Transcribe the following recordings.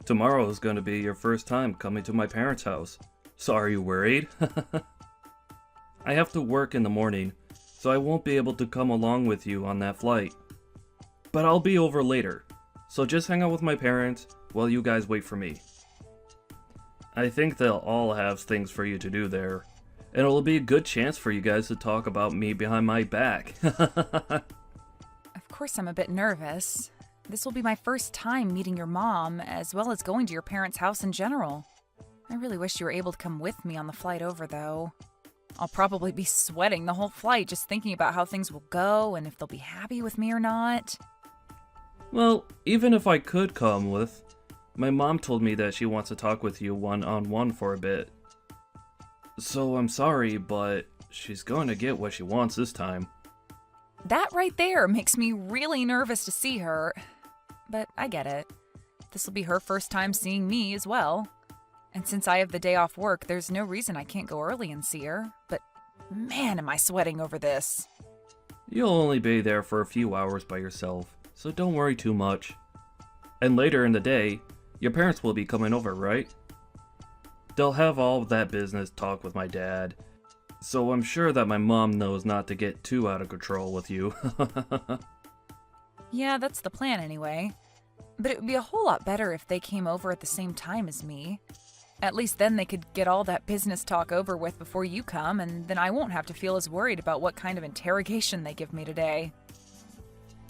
Tomorrow is going to be your first time coming to my parents' house. So are you worried? I have to work in the morning, so I won't be able to come along with you on that flight. But I'll be over later, so just hang out with my parents while you guys wait for me. I think they'll all have things for you to do there, and it'll be a good chance for you guys to talk about me behind my back. Of course I'm a bit nervous. This will be my first time meeting your mom, as well as going to your parents' house in general. I really wish you were able to come with me on the flight over, though. I'll probably be sweating the whole flight just thinking about how things will go and if they'll be happy with me or not. Well, even if I could come with, my mom told me that she wants to talk with you one-on-one for a bit. So I'm sorry, but she's going to get what she wants this time. That right there makes me really nervous to see her. But I get it. This will be her first time seeing me as well. And since I have the day off work, there's no reason I can't go early and see her. But man, am I sweating over this. You'll only be there for a few hours by yourself, so don't worry too much. And later in the day, your parents will be coming over, right? They'll have all that business talk with my dad, so I'm sure that my mom knows not to get too out of control with you. Yeah, that's the plan anyway. But it would be a whole lot better if they came over at the same time as me. At least then they could get all that business talk over with before you come, and then I won't have to feel as worried about what kind of interrogation they give me today.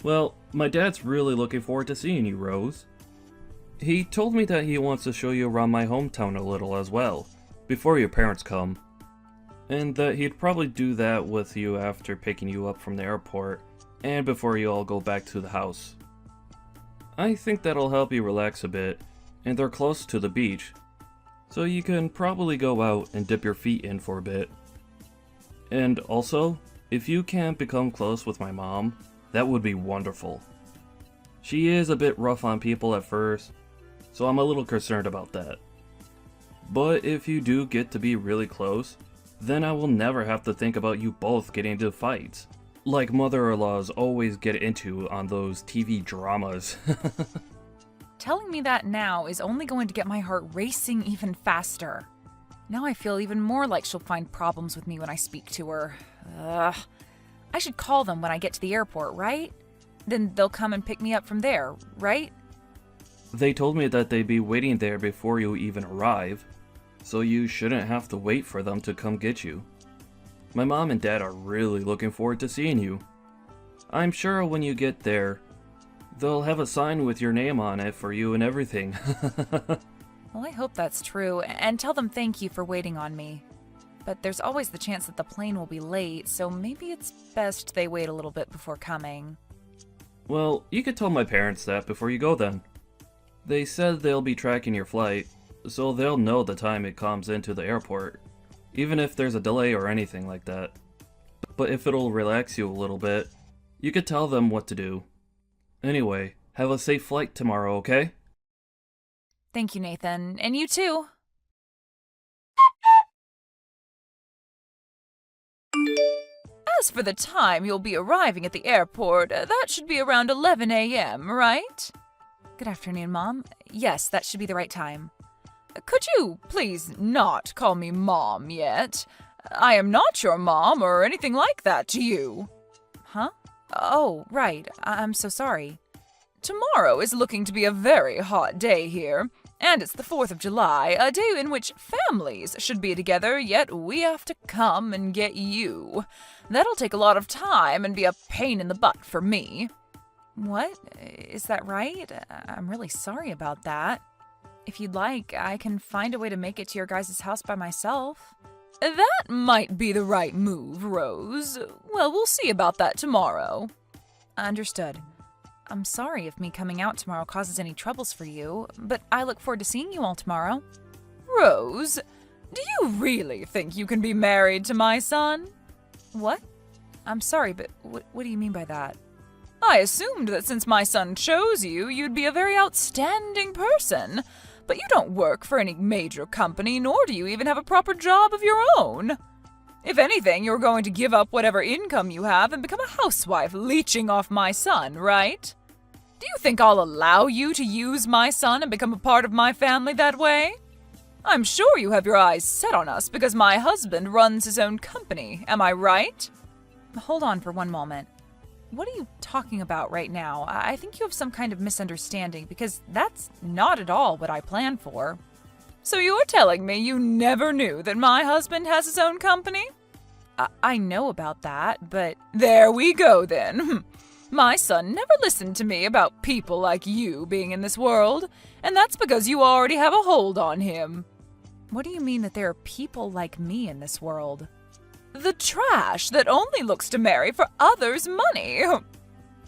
Well, my dad's really looking forward to seeing you, Rose. He told me that he wants to show you around my hometown a little as well, before your parents come. And that he'd probably do that with you after picking you up from the airport, and before you all go back to the house. I think that'll help you relax a bit, and they're close to the beach, so you can probably go out and dip your feet in for a bit. And also, if you can't become close with my mom, that would be wonderful. She is a bit rough on people at first, so I'm a little concerned about that. But if you do get to be really close, then I will never have to think about you both getting into fights, like mother-in-laws always get into on those TV dramas. Telling me that now is only going to get my heart racing even faster. Now I feel even more like she'll find problems with me when I speak to her. Ugh. I should call them when I get to the airport, right? Then they'll come and pick me up from there, right? They told me that they'd be waiting there before you even arrive, so you shouldn't have to wait for them to come get you. My mom and dad are really looking forward to seeing you. I'm sure when you get there, they'll have a sign with your name on it for you and everything. Well, I hope that's true, and tell them thank you for waiting on me. But there's always the chance that the plane will be late, so maybe it's best they wait a little bit before coming. Well, you could tell my parents that before you go then. They said they'll be tracking your flight, so they'll know the time it comes into the airport, even if there's a delay or anything like that. But if it'll relax you a little bit, you could tell them what to do. Anyway, have a safe flight tomorrow, okay? Thank you, Nathan. And you too. As for the time you'll be arriving at the airport, that should be around 11 a.m., right? Good afternoon, Mom. Yes, that should be the right time. Could you please not call me Mom yet? I am not your mom or anything like that to you. Huh? Oh, right. I'm so sorry. Tomorrow is looking to be a very hot day here, and it's the 4th of July, a day in which families should be together, yet we have to come and get you. That'll take a lot of time and be a pain in the butt for me. What? Is that right? I'm really sorry about that. If you'd like, I can find a way to make it to your guys' house by myself. That might be the right move, Rose. Well, we'll see about that tomorrow. Understood. I'm sorry if me coming out tomorrow causes any troubles for you, but I look forward to seeing you all tomorrow. Rose, do you really think you can be married to my son? What? I'm sorry, but what do you mean by that? I assumed that since my son chose you, you'd be a very outstanding person. But you don't work for any major company, nor do you even have a proper job of your own. If anything, you're going to give up whatever income you have and become a housewife leeching off my son, right? Do you think I'll allow you to use my son and become a part of my family that way? I'm sure you have your eyes set on us because my husband runs his own company, am I right? Hold on for one moment. What are you talking about right now? I think you have some kind of misunderstanding because that's not at all what I planned for. So you're telling me you never knew that my husband has his own company? I know about that, but there we go then. My son never listened to me about people like you being in this world, and that's because you already have a hold on him. What do you mean that there are people like me in this world? The trash that only looks to marry for others' money.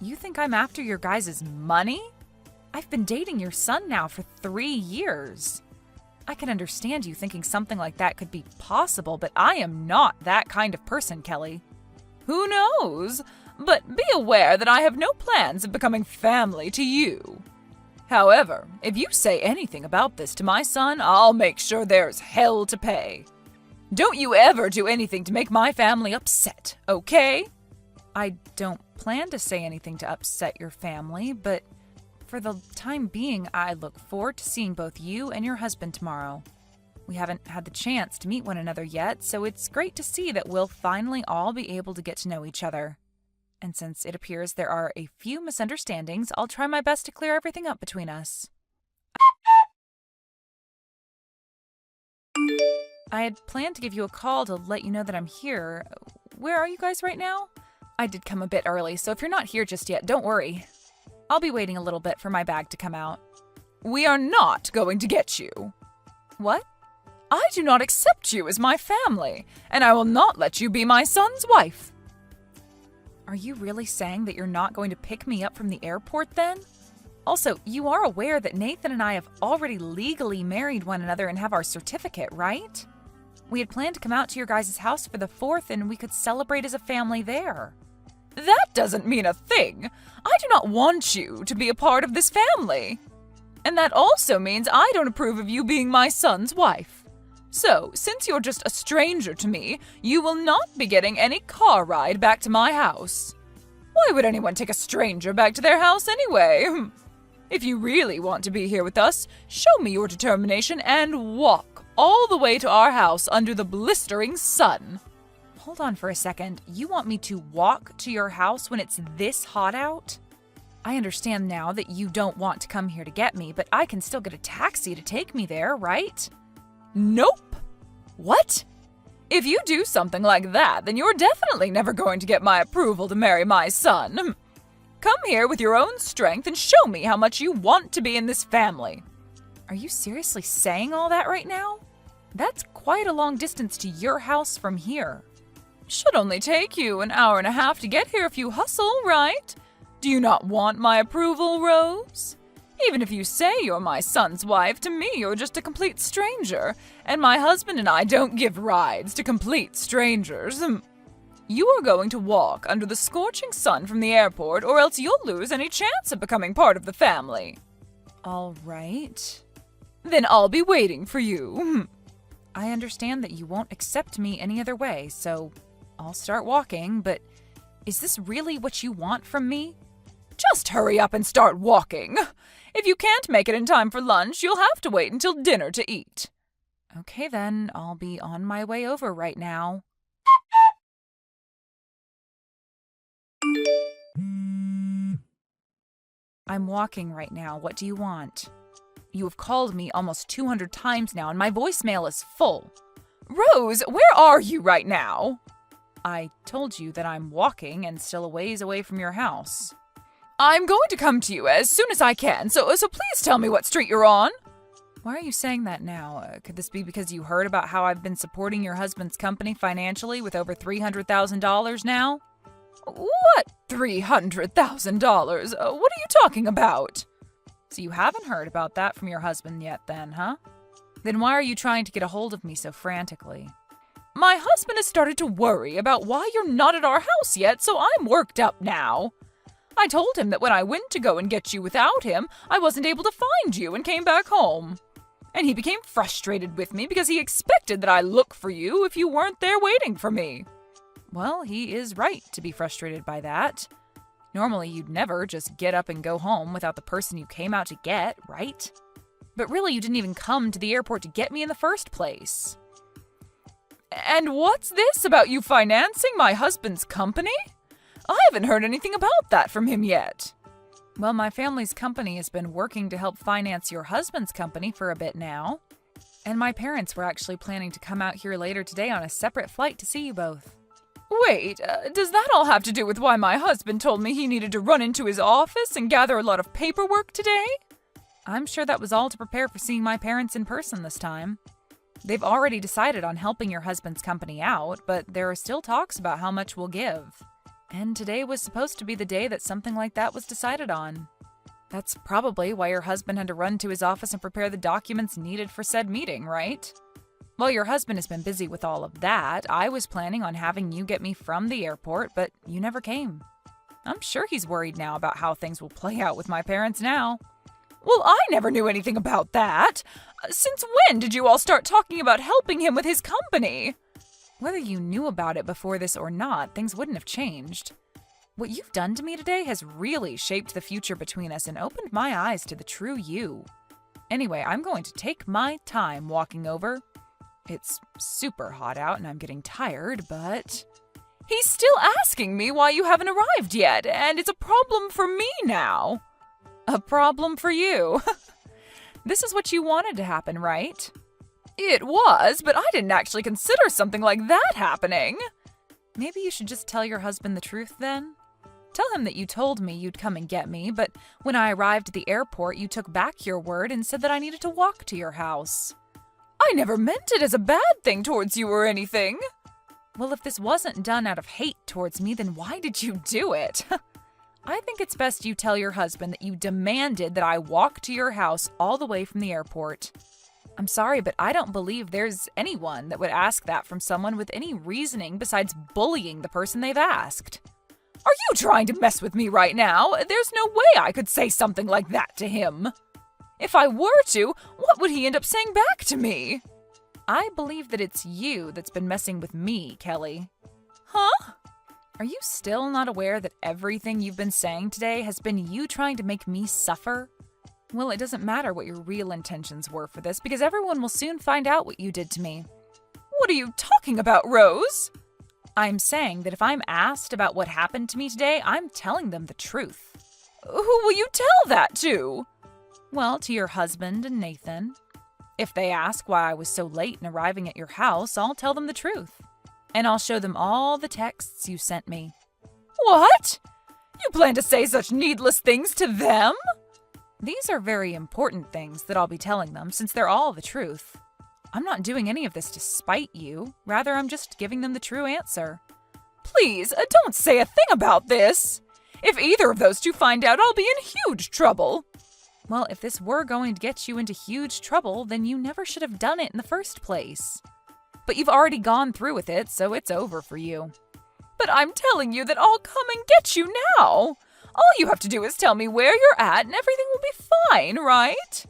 You think I'm after your guys' money? I've been dating your son now for 3 years. I can understand you thinking something like that could be possible, but I am not that kind of person, Kelly. Who knows? But be aware that I have no plans of becoming family to you. However, if you say anything about this to my son, I'll make sure there's hell to pay. Don't you ever do anything to make my family upset, okay? I don't plan to say anything to upset your family, but for the time being, I look forward to seeing both you and your husband tomorrow. We haven't had the chance to meet one another yet, so it's great to see that we'll finally all be able to get to know each other. And since it appears there are a few misunderstandings, I'll try my best to clear everything up between us. I had planned to give you a call to let you know that I'm here. Where are you guys right now? I did come a bit early, so if you're not here just yet, don't worry. I'll be waiting a little bit for my bag to come out. We are not going to get you. What? I do not accept you as my family, and I will not let you be my son's wife. Are you really saying that you're not going to pick me up from the airport then? Also, you are aware that Nathan and I have already legally married one another and have our certificate, right? We had planned to come out to your guys' house for the 4th and we could celebrate as a family there. That doesn't mean a thing. I do not want you to be a part of this family. And that also means I don't approve of you being my son's wife. So, since you're just a stranger to me, you will not be getting any car ride back to my house. Why would anyone take a stranger back to their house anyway? If you really want to be here with us, show me your determination and walk all the way to our house under the blistering sun. Hold on for a second. You want me to walk to your house when it's this hot out? I understand now that you don't want to come here to get me, but I can still get a taxi to take me there, right? Nope. What? If you do something like that, then you're definitely never going to get my approval to marry my son. Come here with your own strength and show me how much you want to be in this family. Are you seriously saying all that right now? That's quite a long distance to your house from here. Should only take you an hour and a half to get here if you hustle, right? Do you not want my approval, Rose? Even if you say you're my son's wife, to me you're just a complete stranger, and my husband and I don't give rides to complete strangers. You are going to walk under the scorching sun from the airport, or else you'll lose any chance of becoming part of the family. All right. Then I'll be waiting for you. I understand that you won't accept me any other way, so I'll start walking, but is this really what you want from me? Just hurry up and start walking. If you can't make it in time for lunch, you'll have to wait until dinner to eat. Okay then, I'll be on my way over right now. I'm walking right now. What do you want? You have called me almost 200 times now, and my voicemail is full. Rose, where are you right now? I told you that I'm walking and still a ways away from your house. I'm going to come to you as soon as I can, so please tell me what street you're on. Why are you saying that now? Could this be because you heard about how I've been supporting your husband's company financially with over $300,000 now? What $300,000? What are you talking about? So you haven't heard about that from your husband yet then, huh? Then why are you trying to get a hold of me so frantically? My husband has started to worry about why you're not at our house yet, so I'm worked up now. I told him that when I went to go and get you without him, I wasn't able to find you and came back home. And he became frustrated with me because he expected that I look for you if you weren't there waiting for me. Well, he is right to be frustrated by that. Normally, you'd never just get up and go home without the person you came out to get, right? But really, you didn't even come to the airport to get me in the first place. And what's this about you financing my husband's company? I haven't heard anything about that from him yet. Well, my family's company has been working to help finance your husband's company for a bit now. And my parents were actually planning to come out here later today on a separate flight to see you both. Wait, does that all have to do with why my husband told me he needed to run into his office and gather a lot of paperwork today? I'm sure that was all to prepare for seeing my parents in person this time. They've already decided on helping your husband's company out, but there are still talks about how much we'll give. And today was supposed to be the day that something like that was decided on. That's probably why your husband had to run to his office and prepare the documents needed for said meeting, right? Well, your husband has been busy with all of that. I was planning on having you get me from the airport, but you never came. I'm sure he's worried now about how things will play out with my parents now. Well, I never knew anything about that. Since when did you all start talking about helping him with his company? Whether you knew about it before this or not, things wouldn't have changed. What you've done to me today has really shaped the future between us and opened my eyes to the true you. Anyway, I'm going to take my time walking over. It's super hot out and I'm getting tired, but... He's still asking me why you haven't arrived yet, and it's a problem for me now. A problem for you. This is what you wanted to happen, right? It was, but I didn't actually consider something like that happening. Maybe you should just tell your husband the truth then. Tell him that you told me you'd come and get me, but when I arrived at the airport, you took back your word and said that I needed to walk to your house. I never meant it as a bad thing towards you or anything. Well, if this wasn't done out of hate towards me, then why did you do it? I think it's best you tell your husband that you demanded that I walk to your house all the way from the airport. I'm sorry, but I don't believe there's anyone that would ask that from someone with any reasoning besides bullying the person they've asked. Are you trying to mess with me right now? There's no way I could say something like that to him. If I were to, what would he end up saying back to me? I believe that it's you that's been messing with me, Kelly. Huh? Are you still not aware that everything you've been saying today has been you trying to make me suffer? Well, it doesn't matter what your real intentions were for this because everyone will soon find out what you did to me. What are you talking about, Rose? I'm saying that if I'm asked about what happened to me today, I'm telling them the truth. Who will you tell that to? Well, to your husband and Nathan. If they ask why I was so late in arriving at your house, I'll tell them the truth. And I'll show them all the texts you sent me. What? You plan to say such needless things to them? These are very important things that I'll be telling them since they're all the truth. I'm not doing any of this to spite you. Rather, I'm just giving them the true answer. Please, don't say a thing about this. If either of those two find out, I'll be in huge trouble. Well, if this were going to get you into huge trouble, then you never should have done it in the first place. But you've already gone through with it, so it's over for you. But I'm telling you that I'll come and get you now. All you have to do is tell me where you're at and everything will be fine, right?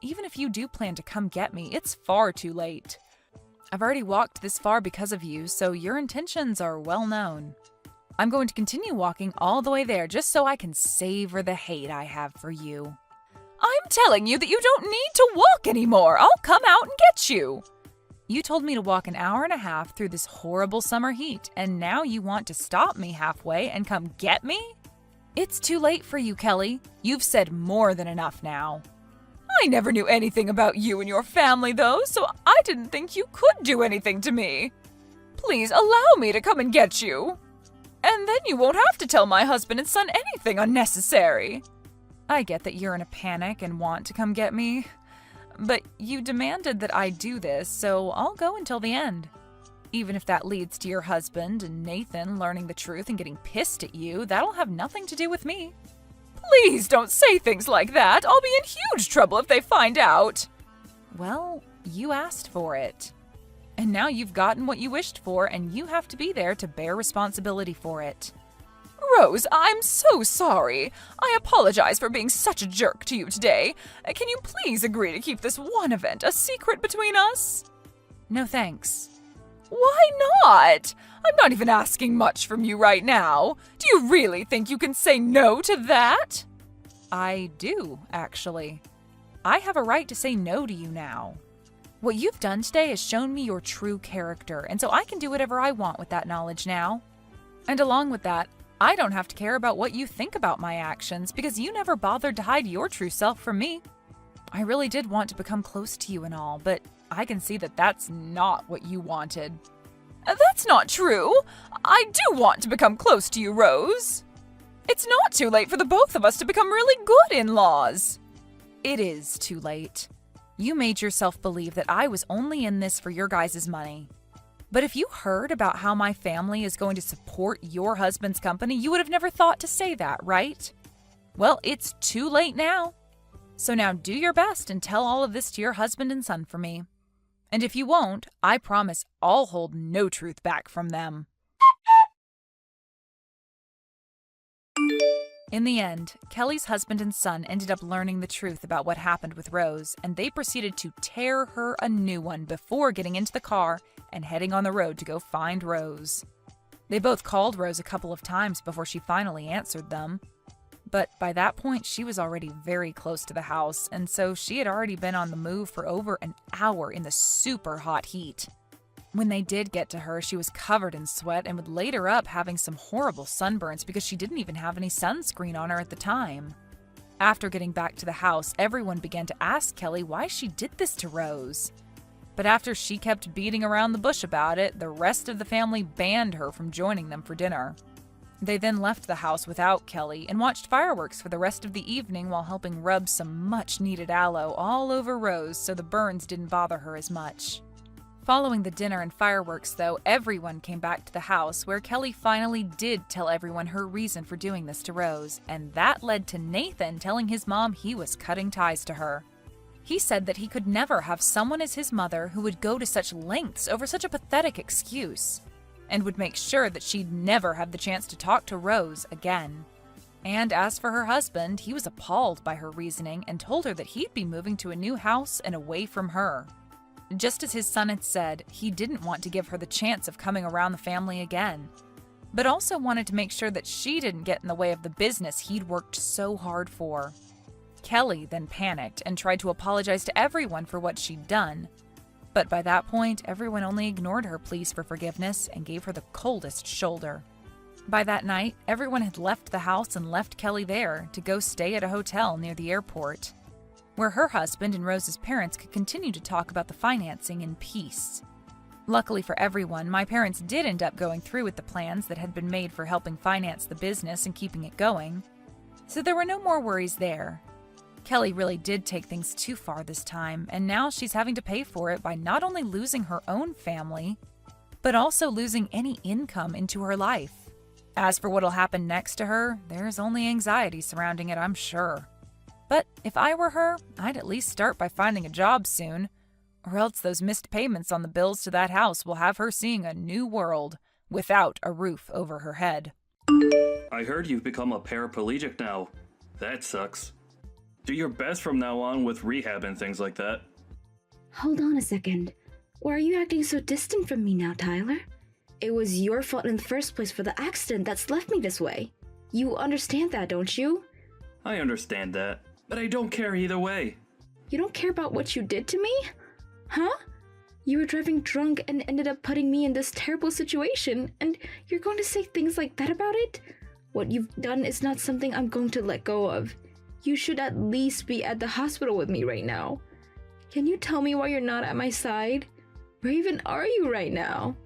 Even if you do plan to come get me, it's far too late. I've already walked this far because of you, so your intentions are well known. I'm going to continue walking all the way there just so I can savor the hate I have for you. I'm telling you that you don't need to walk anymore. I'll come out and get you. You told me to walk an hour and a half through this horrible summer heat, and now you want to stop me halfway and come get me? It's too late for you, Kelly. You've said more than enough now. I never knew anything about you and your family, though, so I didn't think you could do anything to me. Please allow me to come and get you. And then you won't have to tell my husband and son anything unnecessary. I get that you're in a panic and want to come get me, but you demanded that I do this, so I'll go until the end. Even if that leads to your husband and Nathan learning the truth and getting pissed at you, that'll have nothing to do with me. Please don't say things like that. I'll be in huge trouble if they find out. Well, you asked for it. And now you've gotten what you wished for, and you have to be there to bear responsibility for it. Rose, I'm so sorry. I apologize for being such a jerk to you today. Can you please agree to keep this one event a secret between us? No thanks. Why not? I'm not even asking much from you right now. Do you really think you can say no to that? I do, actually. I have a right to say no to you now. What you've done today has shown me your true character, and so I can do whatever I want with that knowledge now. And along with that, I don't have to care about what you think about my actions because you never bothered to hide your true self from me. I really did want to become close to you and all, but I can see that that's not what you wanted. That's not true. I do want to become close to you, Rose. It's not too late for the both of us to become really good in-laws. It is too late. You made yourself believe that I was only in this for your guys' money. But if you heard about how my family is going to support your husband's company, you would have never thought to say that, right? Well, it's too late now. So now do your best and tell all of this to your husband and son for me. And if you won't, I promise I'll hold no truth back from them. In the end, Kelly's husband and son ended up learning the truth about what happened with Rose, and they proceeded to tear her a new one before getting into the car and heading on the road to go find Rose. They both called Rose a couple of times before she finally answered them. But by that point, she was already very close to the house, and so she had already been on the move for over an hour in the super hot heat. When they did get to her, she was covered in sweat and would later up having some horrible sunburns because she didn't even have any sunscreen on her at the time. After getting back to the house, everyone began to ask Kelly why she did this to Rose. But after she kept beating around the bush about it, the rest of the family banned her from joining them for dinner. They then left the house without Kelly and watched fireworks for the rest of the evening while helping rub some much-needed aloe all over Rose so the burns didn't bother her as much. Following the dinner and fireworks, though, everyone came back to the house where Kelly finally did tell everyone her reason for doing this to Rose, and that led to Nathan telling his mom he was cutting ties to her. He said that he could never have someone as his mother who would go to such lengths over such a pathetic excuse, and would make sure that she'd never have the chance to talk to Rose again. And as for her husband, he was appalled by her reasoning and told her that he'd be moving to a new house and away from her. Just as his son had said, he didn't want to give her the chance of coming around the family again, but also wanted to make sure that she didn't get in the way of the business he'd worked so hard for. Kelly then panicked and tried to apologize to everyone for what she'd done, but by that point, everyone only ignored her pleas for forgiveness and gave her the coldest shoulder. By that night, everyone had left the house and left Kelly there to go stay at a hotel near the airport, where her husband and Rose's parents could continue to talk about the financing in peace. Luckily for everyone, my parents did end up going through with the plans that had been made for helping finance the business and keeping it going, so there were no more worries there. Kelly really did take things too far this time, and now she's having to pay for it by not only losing her own family, but also losing any income into her life. As for what'll happen next to her, there's only anxiety surrounding it, I'm sure. But if I were her, I'd at least start by finding a job soon, or else those missed payments on the bills to that house will have her seeing a new world without a roof over her head. I heard you've become a paraplegic now. That sucks. Do your best from now on with rehab and things like that. Hold on a second. Why are you acting so distant from me now, Tyler? It was your fault in the first place for the accident that's left me this way. You understand that, don't you? I understand that, but I don't care either way. You don't care about what you did to me? Huh? You were driving drunk and ended up putting me in this terrible situation, and you're going to say things like that about it? What you've done is not something I'm going to let go of. You should at least be at the hospital with me right now. Can you tell me why you're not at my side? Where even are you right now?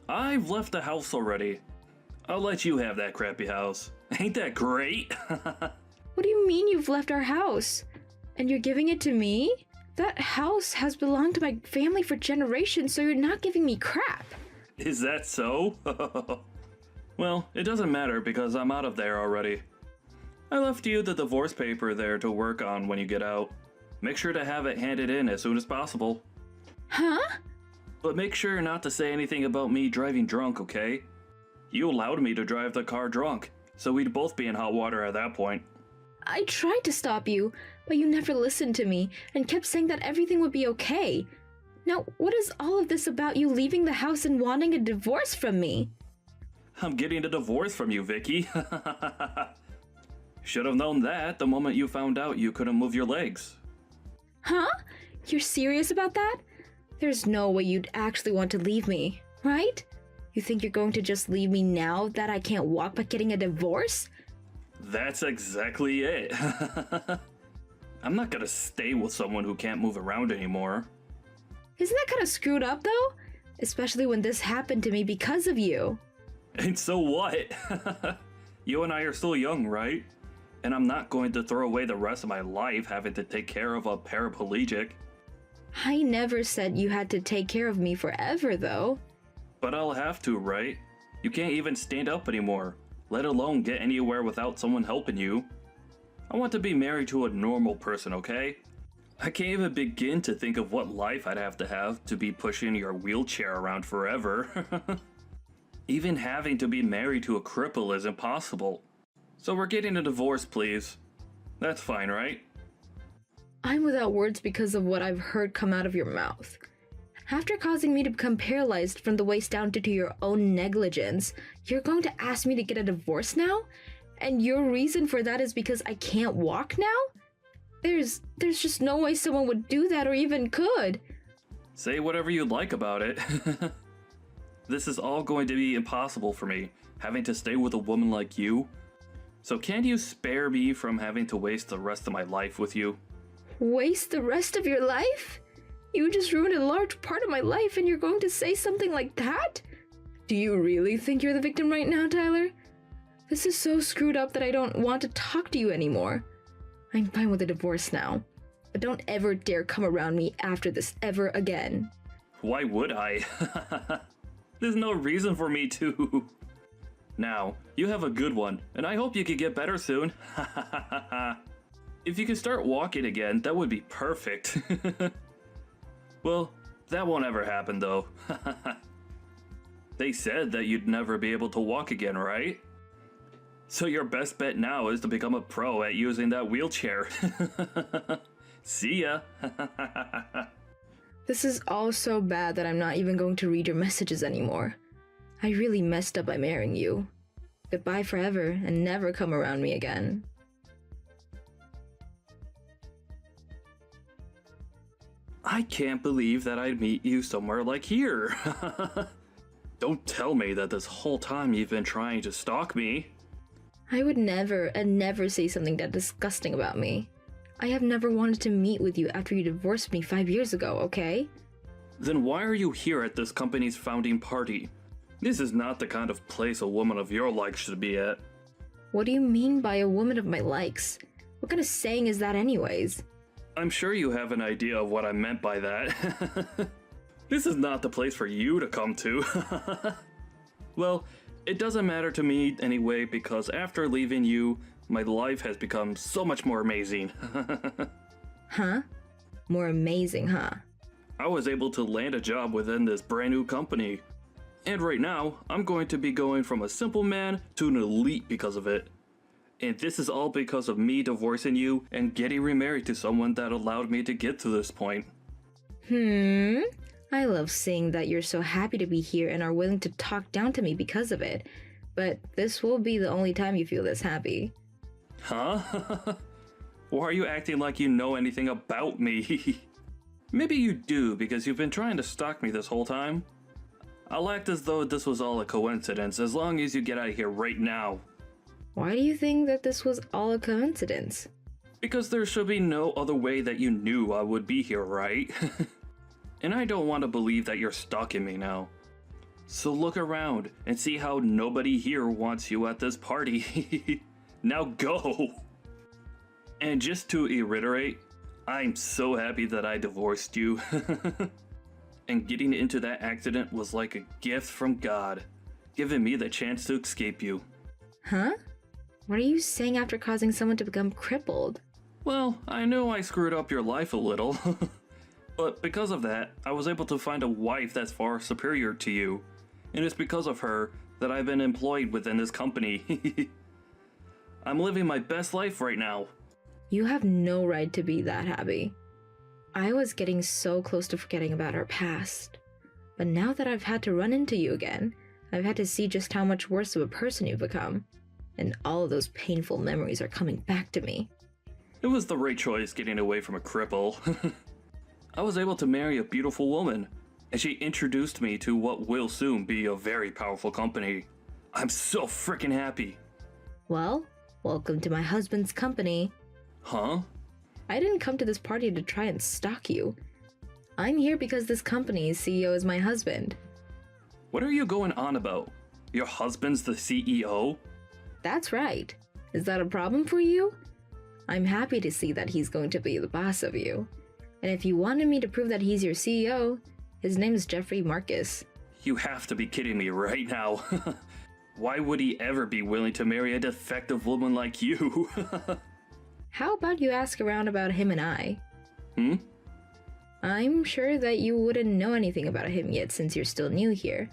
I've left the house already. I'll let you have that crappy house. Ain't that great? What do you mean you've left our house? And you're giving it to me? That house has belonged to my family for generations, so you're not giving me crap. Is that so? Well, it doesn't matter because I'm out of there already. I left you the divorce paper there to work on when you get out. Make sure to have it handed in as soon as possible. Huh? But make sure not to say anything about me driving drunk, okay? You allowed me to drive the car drunk, so we'd both be in hot water at that point. I tried to stop you, but you never listened to me and kept saying that everything would be okay. Now, what is all of this about you leaving the house and wanting a divorce from me? I'm getting a divorce from you, Vicky. Should have known that the moment you found out you couldn't move your legs. Huh? You're serious about that? There's no way you'd actually want to leave me, right? You think you're going to just leave me now that I can't walk by getting a divorce? That's exactly it. I'm not gonna stay with someone who can't move around anymore. Isn't that kind of screwed up though? Especially when this happened to me because of you. And so what? You and I are still young, right? And I'm not going to throw away the rest of my life having to take care of a paraplegic. I never said you had to take care of me forever though. But I'll have to, right? You can't even stand up anymore, let alone get anywhere without someone helping you. I want to be married to a normal person, okay? I can't even begin to think of what life I'd have to be pushing your wheelchair around forever. Even having to be married to a cripple is impossible. So we're getting a divorce, please. That's fine, right? I'm without words because of what I've heard come out of your mouth. After causing me to become paralyzed from the waist down due to your own negligence, you're going to ask me to get a divorce now? And your reason for that is because I can't walk now? There's just no way someone would do that or even could. Say whatever you'd like about it. This is all going to be impossible for me, having to stay with a woman like you. So can you spare me from having to waste the rest of my life with you? Waste the rest of your life? You just ruined a large part of my life and you're going to say something like that? Do you really think you're the victim right now, Tyler? This is so screwed up that I don't want to talk to you anymore. I'm fine with a divorce now, but don't ever dare come around me after this ever again. Why would I? There's no reason for me to. Now, you have a good one, and I hope you can get better soon. If you could start walking again, that would be perfect. Well, that won't ever happen though. They said that you'd never be able to walk again, right? So your best bet now is to become a pro at using that wheelchair. See ya. This is all so bad that I'm not even going to read your messages anymore. I really messed up by marrying you. Goodbye forever and never come around me again. I can't believe that I'd meet you somewhere like here. Don't tell me that this whole time you've been trying to stalk me. I would never and never say something that disgusting about me. I have never wanted to meet with you after you divorced me 5 years ago, okay? Then why are you here at this company's founding party? This is not the kind of place a woman of your likes should be at. What do you mean by a woman of my likes? What kind of saying is that anyways? I'm sure you have an idea of what I meant by that. This is not the place for you to come to. Well, it doesn't matter to me anyway because after leaving you, my life has become so much more amazing. Huh? More amazing, huh? I was able to land a job within this brand new company. And right now, I'm going to be going from a simple man to an elite because of it. And this is all because of me divorcing you and getting remarried to someone that allowed me to get to this point. I love seeing that you're so happy to be here and are willing to talk down to me because of it. But this will be the only time you feel this happy. Huh? Why are you acting like you know anything about me? Maybe you do because you've been trying to stalk me this whole time. I'll act as though this was all a coincidence as long as you get out of here right now. Why do you think that this was all a coincidence? Because there should be no other way that you knew I would be here, right? And I don't want to believe that you're stalking me now. So look around and see how nobody here wants you at this party. Now go! And just to reiterate, I'm so happy that I divorced you. And getting into that accident was like a gift from God, giving me the chance to escape you. Huh? What are you saying after causing someone to become crippled? Well, I know I screwed up your life a little. But because of that, I was able to find a wife that's far superior to you. And it's because of her that I've been employed within this company. I'm living my best life right now. You have no right to be that happy. I was getting so close to forgetting about our past. But now that I've had to run into you again, I've had to see just how much worse of a person you've become. And all of those painful memories are coming back to me. It was the right choice getting away from a cripple. I was able to marry a beautiful woman, and she introduced me to what will soon be a very powerful company. I'm so freaking happy. Well, welcome to my husband's company. Huh? I didn't come to this party to try and stalk you. I'm here because this company's CEO is my husband. What are you going on about? Your husband's the CEO? That's right. Is that a problem for you? I'm happy to see that he's going to be the boss of you. And if you wanted me to prove that he's your CEO, his name is Jeffrey Marcus. You have to be kidding me right now. Why would he ever be willing to marry a defective woman like you? How about you ask around about him and I? I'm sure that you wouldn't know anything about him yet since you're still new here.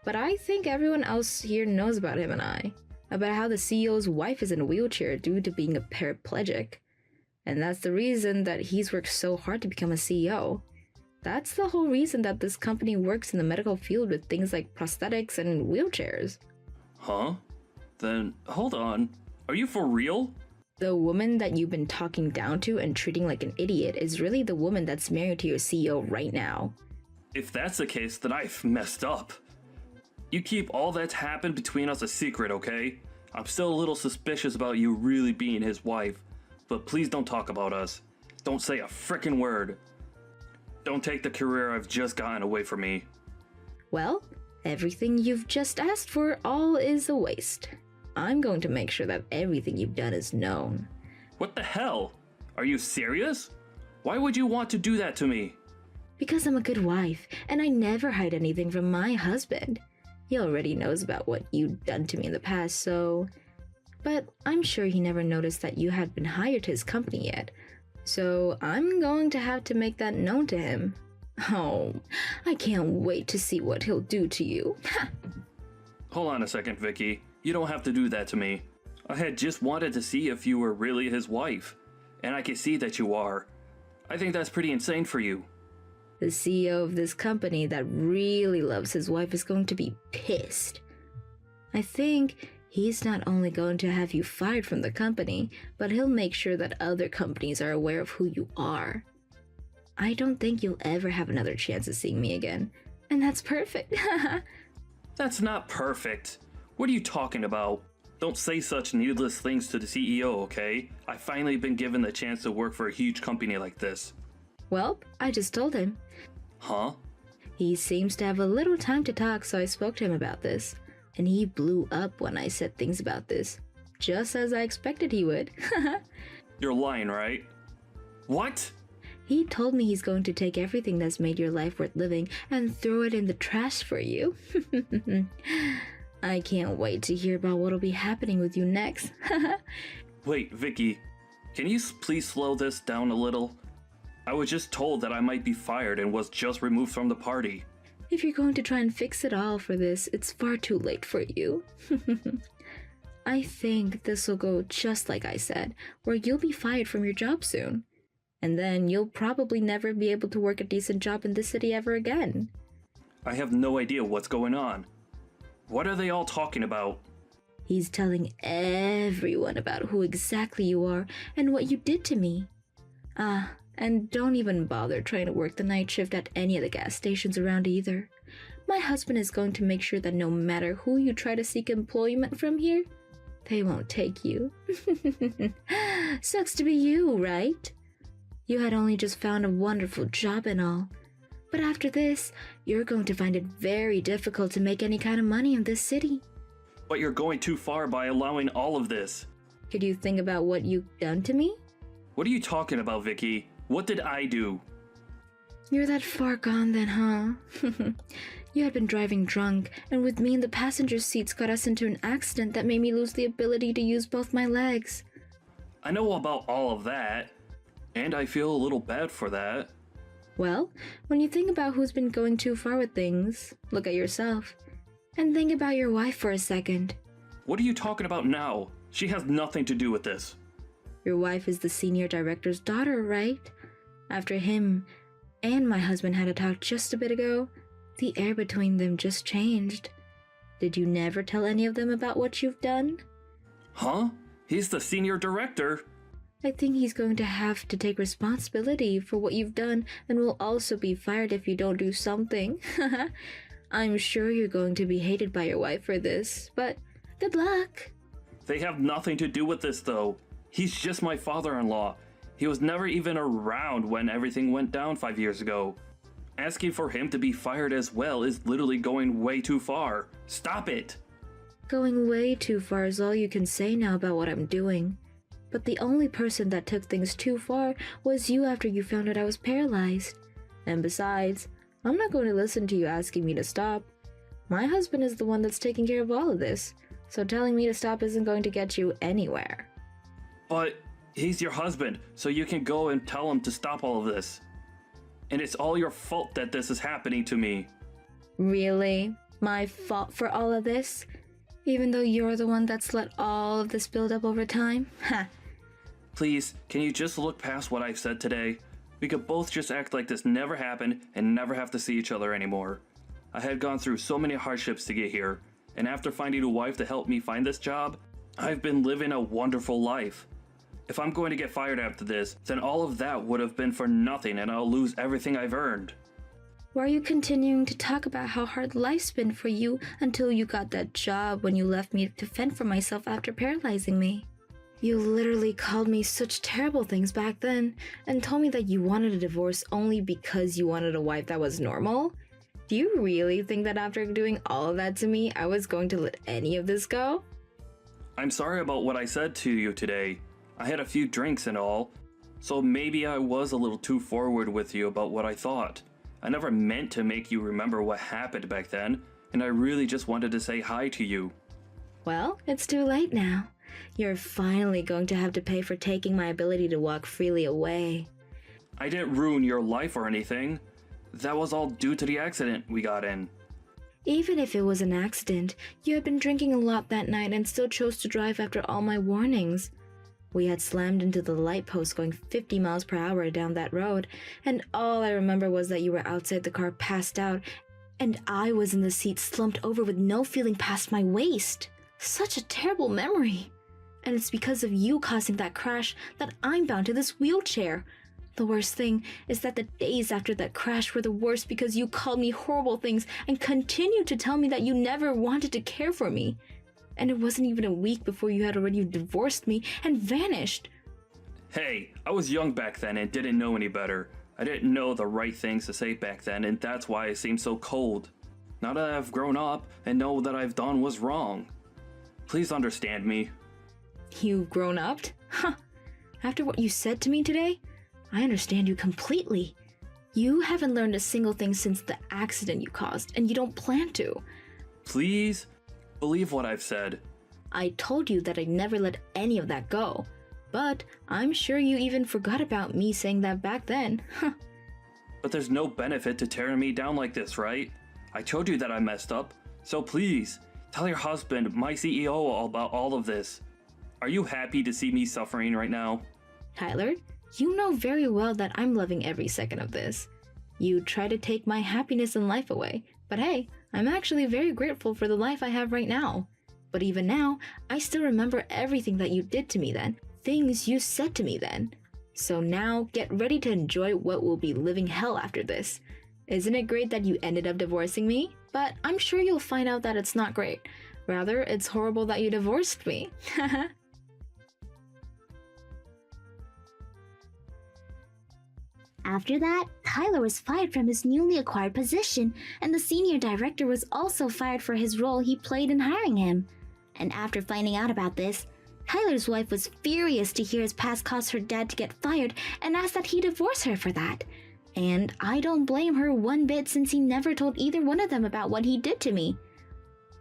But I think everyone else here knows about him and I. About how the CEO's wife is in a wheelchair due to being a paraplegic. And that's the reason that he's worked so hard to become a CEO. That's the whole reason that this company works in the medical field with things like prosthetics and wheelchairs. Huh? Then, hold on. Are you for real? The woman that you've been talking down to and treating like an idiot is really the woman that's married to your CEO right now. If that's the case, then I've messed up. You keep all that's happened between us a secret, okay? I'm still a little suspicious about you really being his wife, but please don't talk about us. Don't say a frickin' word. Don't take the career I've just gotten away from me. Well, everything you've just asked for all is a waste. I'm going to make sure that everything you've done is known. What the hell? Are you serious? Why would you want to do that to me? Because I'm a good wife, and I never hide anything from my husband. He already knows about what you've done to me in the past, so... But I'm sure he never noticed that you had been hired to his company yet. So I'm going to have to make that known to him. Oh, I can't wait to see what he'll do to you. Hold on a second, Vicky. You don't have to do that to me. I had just wanted to see if you were really his wife. And I can see that you are. I think that's pretty insane for you. The CEO of this company that really loves his wife is going to be pissed. I think he's not only going to have you fired from the company, but he'll make sure that other companies are aware of who you are. I don't think you'll ever have another chance of seeing me again. And that's perfect. That's not perfect. What are you talking about? Don't say such needless things to the CEO, okay? I've finally been given the chance to work for a huge company like this. Well, I just told him. Huh? He seems to have a little time to talk, so I spoke to him about this. And he blew up when I said things about this. Just as I expected he would. You're lying, right? What? He told me he's going to take everything that's made your life worth living and throw it in the trash for you. I can't wait to hear about what'll be happening with you next. Wait, Vicky. Can you please slow this down a little? I was just told that I might be fired and was just removed from the party. If you're going to try and fix it all for this, it's far too late for you. I think this will go just like I said, where you'll be fired from your job soon. And then you'll probably never be able to work a decent job in this city ever again. I have no idea what's going on. What are they all talking about? He's telling everyone about who exactly you are and what you did to me. And don't even bother trying to work the night shift at any of the gas stations around either. My husband is going to make sure that no matter who you try to seek employment from here, they won't take you. Sucks to be you, right? You had only just found a wonderful job and all. But after this, you're going to find it very difficult to make any kind of money in this city. But you're going too far by allowing all of this. Could you think about what you've done to me? What are you talking about, Vicky? What did I do? You're that far gone then, huh? You had been driving drunk, and with me in the passenger seats got us into an accident that made me lose the ability to use both my legs. I know about all of that, and I feel a little bad for that. Well, when you think about who's been going too far with things, look at yourself. And think about your wife for a second. What are you talking about now? She has nothing to do with this. Your wife is the senior director's daughter, right? After him and my husband had a talk just a bit ago, the air between them just changed. Did you never tell any of them about what you've done? Huh? He's the senior director. I think he's going to have to take responsibility for what you've done and will also be fired if you don't do something. I'm sure you're going to be hated by your wife for this, but good luck. They have nothing to do with this, though. He's just my father-in-law. He was never even around when everything went down 5 years ago. Asking for him to be fired as well is literally going way too far. Stop it! Going way too far is all you can say now about what I'm doing. But the only person that took things too far was you after you found out I was paralyzed. And besides, I'm not going to listen to you asking me to stop. My husband is the one that's taking care of all of this, so telling me to stop isn't going to get you anywhere. But he's your husband, so you can go and tell him to stop all of this. And it's all your fault that this is happening to me. Really? My fault for all of this? Even though you're the one that's let all of this build up over time? Ha! Please, can you just look past what I've said today? We could both just act like this never happened and never have to see each other anymore. I had gone through so many hardships to get here, and after finding a wife to help me find this job, I've been living a wonderful life. If I'm going to get fired after this, then all of that would have been for nothing and I'll lose everything I've earned. Why are you continuing to talk about how hard life's been for you until you got that job when you left me to fend for myself after paralyzing me? You literally called me such terrible things back then and told me that you wanted a divorce only because you wanted a wife that was normal? Do you really think that after doing all of that to me, I was going to let any of this go? I'm sorry about what I said to you today. I had a few drinks and all, so maybe I was a little too forward with you about what I thought. I never meant to make you remember what happened back then, and I really just wanted to say hi to you. Well, it's too late now. You're finally going to have to pay for taking my ability to walk freely away. I didn't ruin your life or anything. That was all due to the accident we got in. Even if it was an accident, you had been drinking a lot that night and still chose to drive after all my warnings. We had slammed into the light post going 50 miles per hour down that road, and all I remember was that you were outside the car passed out, and I was in the seat slumped over with no feeling past my waist. Such a terrible memory. And it's because of you causing that crash that I'm bound to this wheelchair. The worst thing is that the days after that crash were the worst because you called me horrible things and continued to tell me that you never wanted to care for me. And it wasn't even a week before you had already divorced me and vanished. Hey, I was young back then and didn't know any better. I didn't know the right things to say back then, and that's why I seemed so cold. Now that I've grown up and know that I've done was wrong, please understand me. You've grown up? Huh. After what you said to me today, I understand you completely. You haven't learned a single thing since the accident you caused, and you don't plan to. Please, believe what I've said. I told you that I'd never let any of that go, but I'm sure you even forgot about me saying that back then. But there's no benefit to tearing me down like this, right? I told you that I messed up, so please, tell your husband, my CEO, all about all of this. Are you happy to see me suffering right now? Tyler, you know very well that I'm loving every second of this. You try to take my happiness in life away, but hey, I'm actually very grateful for the life I have right now. But even now, I still remember everything that you did to me then, things you said to me then. So now, get ready to enjoy what will be living hell after this. Isn't it great that you ended up divorcing me? But I'm sure you'll find out that it's not great. Rather, it's horrible that you divorced me. After that, Tyler was fired from his newly acquired position, and the senior director was also fired for his role he played in hiring him. And after finding out about this, Tyler's wife was furious to hear his past caused her dad to get fired and asked that he divorce her for that. And I don't blame her one bit since he never told either one of them about what he did to me.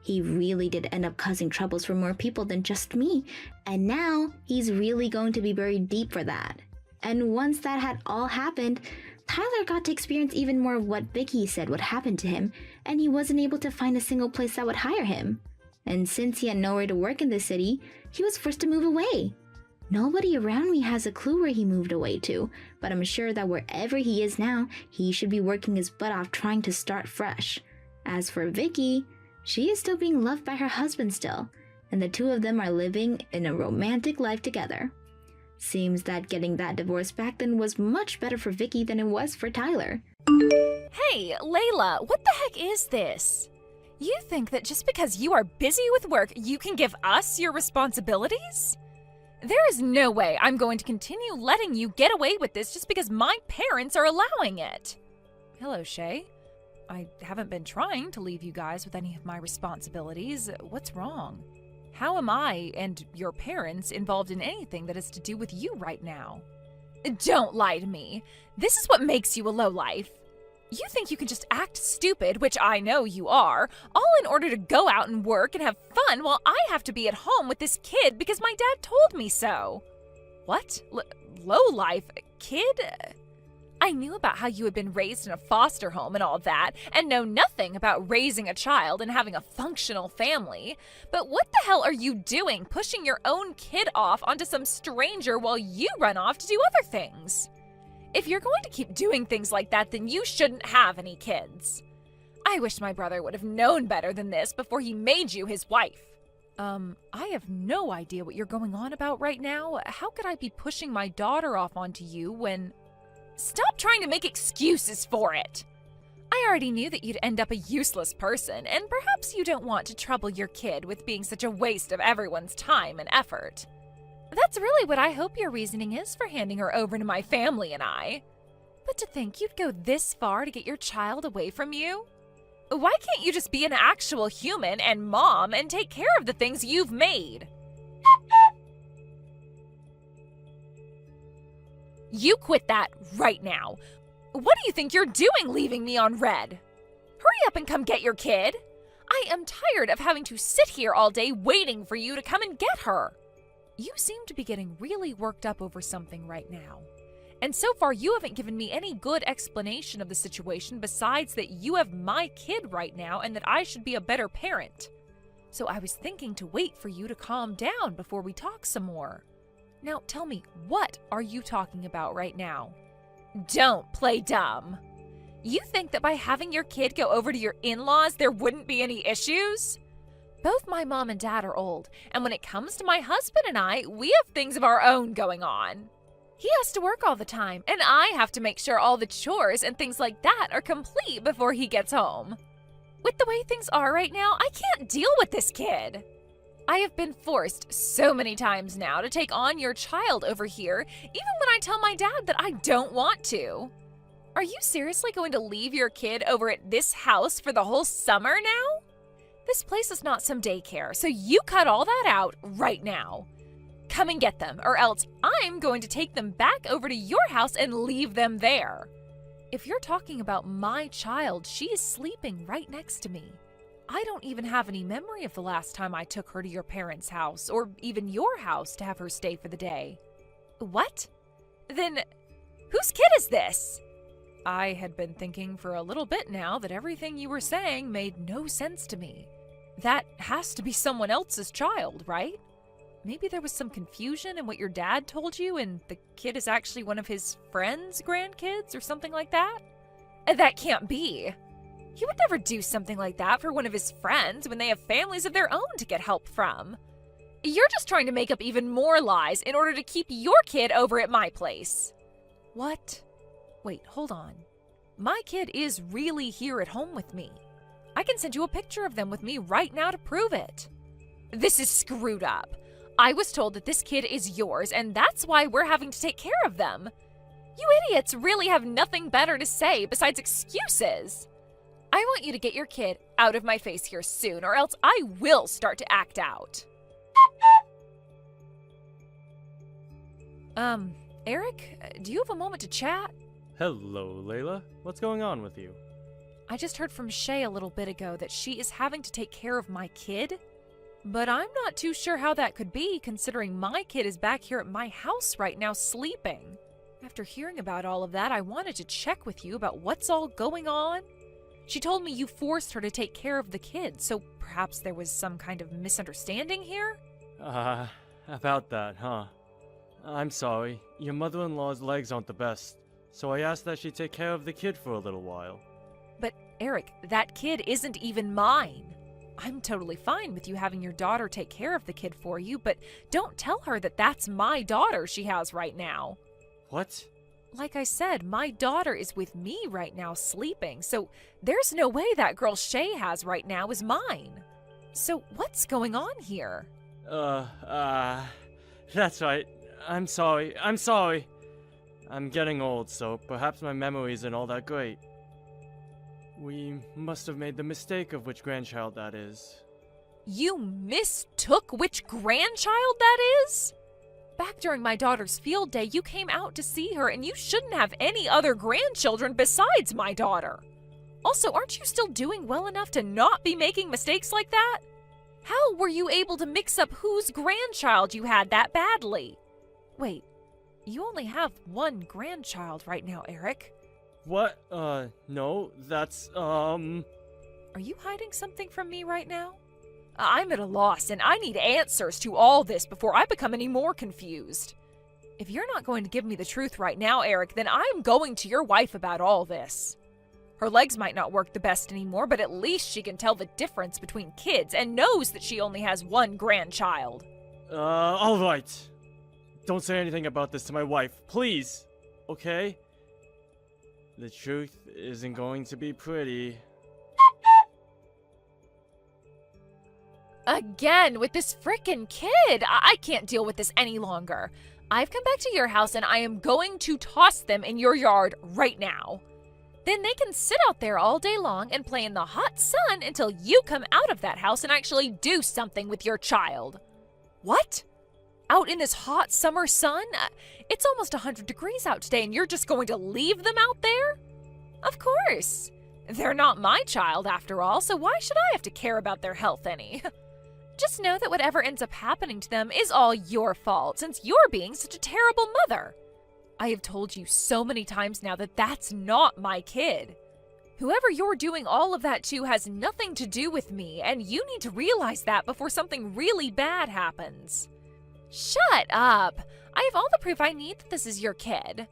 He really did end up causing troubles for more people than just me, and now he's really going to be buried deep for that. And once that had all happened, Tyler got to experience even more of what Vicky said would happen to him, and he wasn't able to find a single place that would hire him. And since he had nowhere to work in the city, he was forced to move away. Nobody around me has a clue where he moved away to, but I'm sure that wherever he is now, he should be working his butt off trying to start fresh. As for Vicky, she is still being loved by her husband still, and the two of them are living in a romantic life together. Seems that getting that divorce back then was much better for Vicky than it was for Tyler. Hey, Layla, what the heck is this? You think that just because you are busy with work, you can give us your responsibilities? There is no way I'm going to continue letting you get away with this just because my parents are allowing it. Hello, Shay. I haven't been trying to leave you guys with any of my responsibilities. What's wrong? How am I and your parents involved in anything that has to do with you right now? Don't lie to me. This is what makes you a lowlife. You think you can just act stupid, which I know you are, all in order to go out and work and have fun while I have to be at home with this kid because my dad told me so. What? Lowlife? Kid? I knew about how you had been raised in a foster home and all that, and know nothing about raising a child and having a functional family. But what the hell are you doing, pushing your own kid off onto some stranger while you run off to do other things? If you're going to keep doing things like that, then you shouldn't have any kids. I wish my brother would have known better than this before he made you his wife. I have no idea what you're going on about right now. How could I be pushing my daughter off onto you when... Stop trying to make excuses for it. I already knew that you'd end up a useless person, and perhaps you don't want to trouble your kid with being such a waste of everyone's time and effort. That's really what I hope your reasoning is for handing her over to my family and I. But to think you'd go this far to get your child away from you? Why can't you just be an actual human and mom and take care of the things you've made? You quit that right now. What do you think you're doing leaving me on red? Hurry up and come get your kid. I am tired of having to sit here all day waiting for you to come and get her. You seem to be getting really worked up over something right now. And so far, you haven't given me any good explanation of the situation besides that you have my kid right now and that I should be a better parent. So I was thinking to wait for you to calm down before we talk some more. Now tell me, what are you talking about right now? Don't play dumb. You think that by having your kid go over to your in-laws, there wouldn't be any issues? Both my mom and dad are old, and when it comes to my husband and I, we have things of our own going on. He has to work all the time, and I have to make sure all the chores and things like that are complete before he gets home. With the way things are right now, I can't deal with this kid. I have been forced so many times now to take on your child over here, even when I tell my dad that I don't want to. Are you seriously going to leave your kid over at this house for the whole summer now? This place is not some daycare, so you cut all that out right now. Come and get them, or else I'm going to take them back over to your house and leave them there. If you're talking about my child, she is sleeping right next to me. I don't even have any memory of the last time I took her to your parents' house, or even your house to have her stay for the day. What? Then, whose kid is this? I had been thinking for a little bit now that everything you were saying made no sense to me. That has to be someone else's child, right? Maybe there was some confusion in what your dad told you and the kid is actually one of his friends' grandkids or something like that? That can't be. He would never do something like that for one of his friends when they have families of their own to get help from. You're just trying to make up even more lies in order to keep your kid over at my place. What? Wait, hold on. My kid is really here at home with me. I can send you a picture of them with me right now to prove it. This is screwed up. I was told that this kid is yours, and that's why we're having to take care of them. You idiots really have nothing better to say besides excuses. I want you to get your kid out of my face here soon, or else I will start to act out. Eric, do you have a moment to chat? Hello, Layla. What's going on with you? I just heard from Shay a little bit ago that she is having to take care of my kid. But I'm not too sure how that could be, considering my kid is back here at my house right now sleeping. After hearing about all of that, I wanted to check with you about what's all going on. She told me you forced her to take care of the kid, so perhaps there was some kind of misunderstanding here? About that, huh? I'm sorry. Your mother-in-law's legs aren't the best, so I asked that she take care of the kid for a little while. But, Eric, that kid isn't even mine. I'm totally fine with you having your daughter take care of the kid for you, but don't tell her that that's my daughter she has right now. What? Like I said, my daughter is with me right now sleeping, so there's no way that girl Shay has right now is mine. So what's going on here? That's right. I'm sorry. I'm getting old, so perhaps my memory isn't all that great. We must have made the mistake of which grandchild that is. You mistook which grandchild that is? Back during my daughter's field day, you came out to see her, and you shouldn't have any other grandchildren besides my daughter. Also, aren't you still doing well enough to not be making mistakes like that? How were you able to mix up whose grandchild you had that badly? Wait, you only have one grandchild right now, Eric. What? No, that's, Are you hiding something from me right now? I'm at a loss, and I need answers to all this before I become any more confused. If you're not going to give me the truth right now, Eric, then I'm going to your wife about all this. Her legs might not work the best anymore, but at least she can tell the difference between kids and knows that she only has one grandchild. Alright. Don't say anything about this to my wife, please. Okay? The truth isn't going to be pretty. Again, with this frickin' kid! I can't deal with this any longer. I've come back to your house and I am going to toss them in your yard right now. Then they can sit out there all day long and play in the hot sun until you come out of that house and actually do something with your child. What? Out in this hot summer sun? It's almost 100 degrees out today and you're just going to leave them out there? Of course. They're not my child after all, so why should I have to care about their health any? Just know that whatever ends up happening to them is all your fault, since you're being such a terrible mother. I have told you so many times now that that's not my kid. Whoever you're doing all of that to has nothing to do with me, and you need to realize that before something really bad happens. Shut up! I have all the proof I need that this is your kid.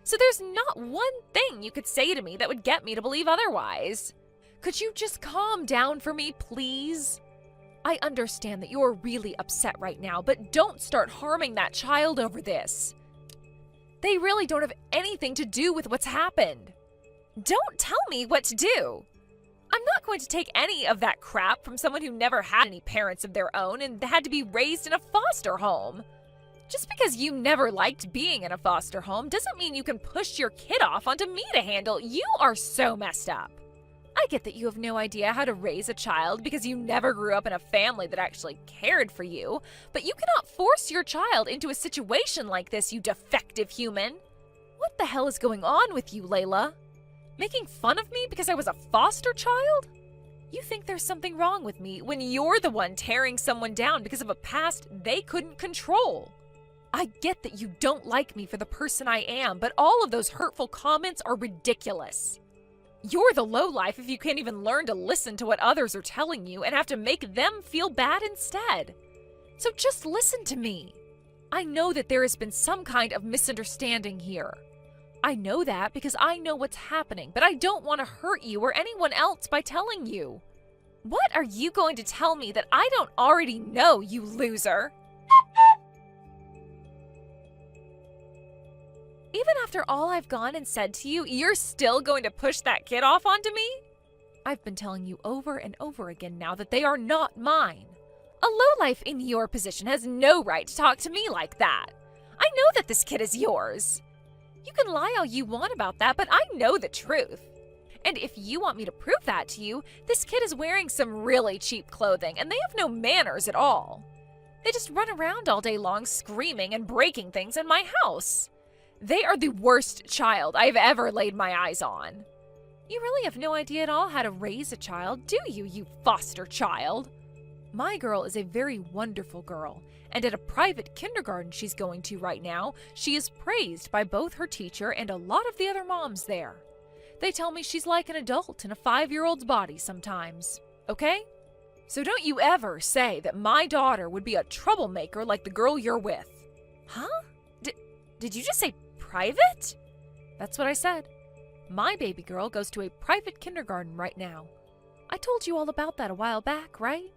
So there's not one thing you could say to me that would get me to believe otherwise. Could you just calm down for me, please? I understand that you're really upset right now, but don't start harming that child over this. They really don't have anything to do with what's happened. Don't tell me what to do. I'm not going to take any of that crap from someone who never had any parents of their own and had to be raised in a foster home. Just because you never liked being in a foster home doesn't mean you can push your kid off onto me to handle. You are so messed up. I get that you have no idea how to raise a child because you never grew up in a family that actually cared for you, but you cannot force your child into a situation like this, you defective human. What the hell is going on with you, Layla? Making fun of me because I was a foster child? You think there's something wrong with me when you're the one tearing someone down because of a past they couldn't control. I get that you don't like me for the person I am, but all of those hurtful comments are ridiculous. You're the lowlife if you can't even learn to listen to what others are telling you and have to make them feel bad instead. So just listen to me. I know that there has been some kind of misunderstanding here. I know that because I know what's happening, but I don't want to hurt you or anyone else by telling you. What are you going to tell me that I don't already know, you loser? Even after all I've gone and said to you, you're still going to push that kid off onto me? I've been telling you over and over again now that they are not mine. A lowlife in your position has no right to talk to me like that. I know that this kid is yours. You can lie all you want about that, but I know the truth. And if you want me to prove that to you, this kid is wearing some really cheap clothing, and they have no manners at all. They just run around all day long screaming and breaking things in my house. They are the worst child I've ever laid my eyes on. You really have no idea at all how to raise a child, do you, you foster child? My girl is a very wonderful girl, and at a private kindergarten she's going to right now, she is praised by both her teacher and a lot of the other moms there. They tell me she's like an adult in a 5-year-old's body sometimes, okay? So don't you ever say that my daughter would be a troublemaker like the girl you're with. Huh? Did you just say private? That's what I said. My baby girl goes to a private kindergarten right now. I told you all about that a while back, right?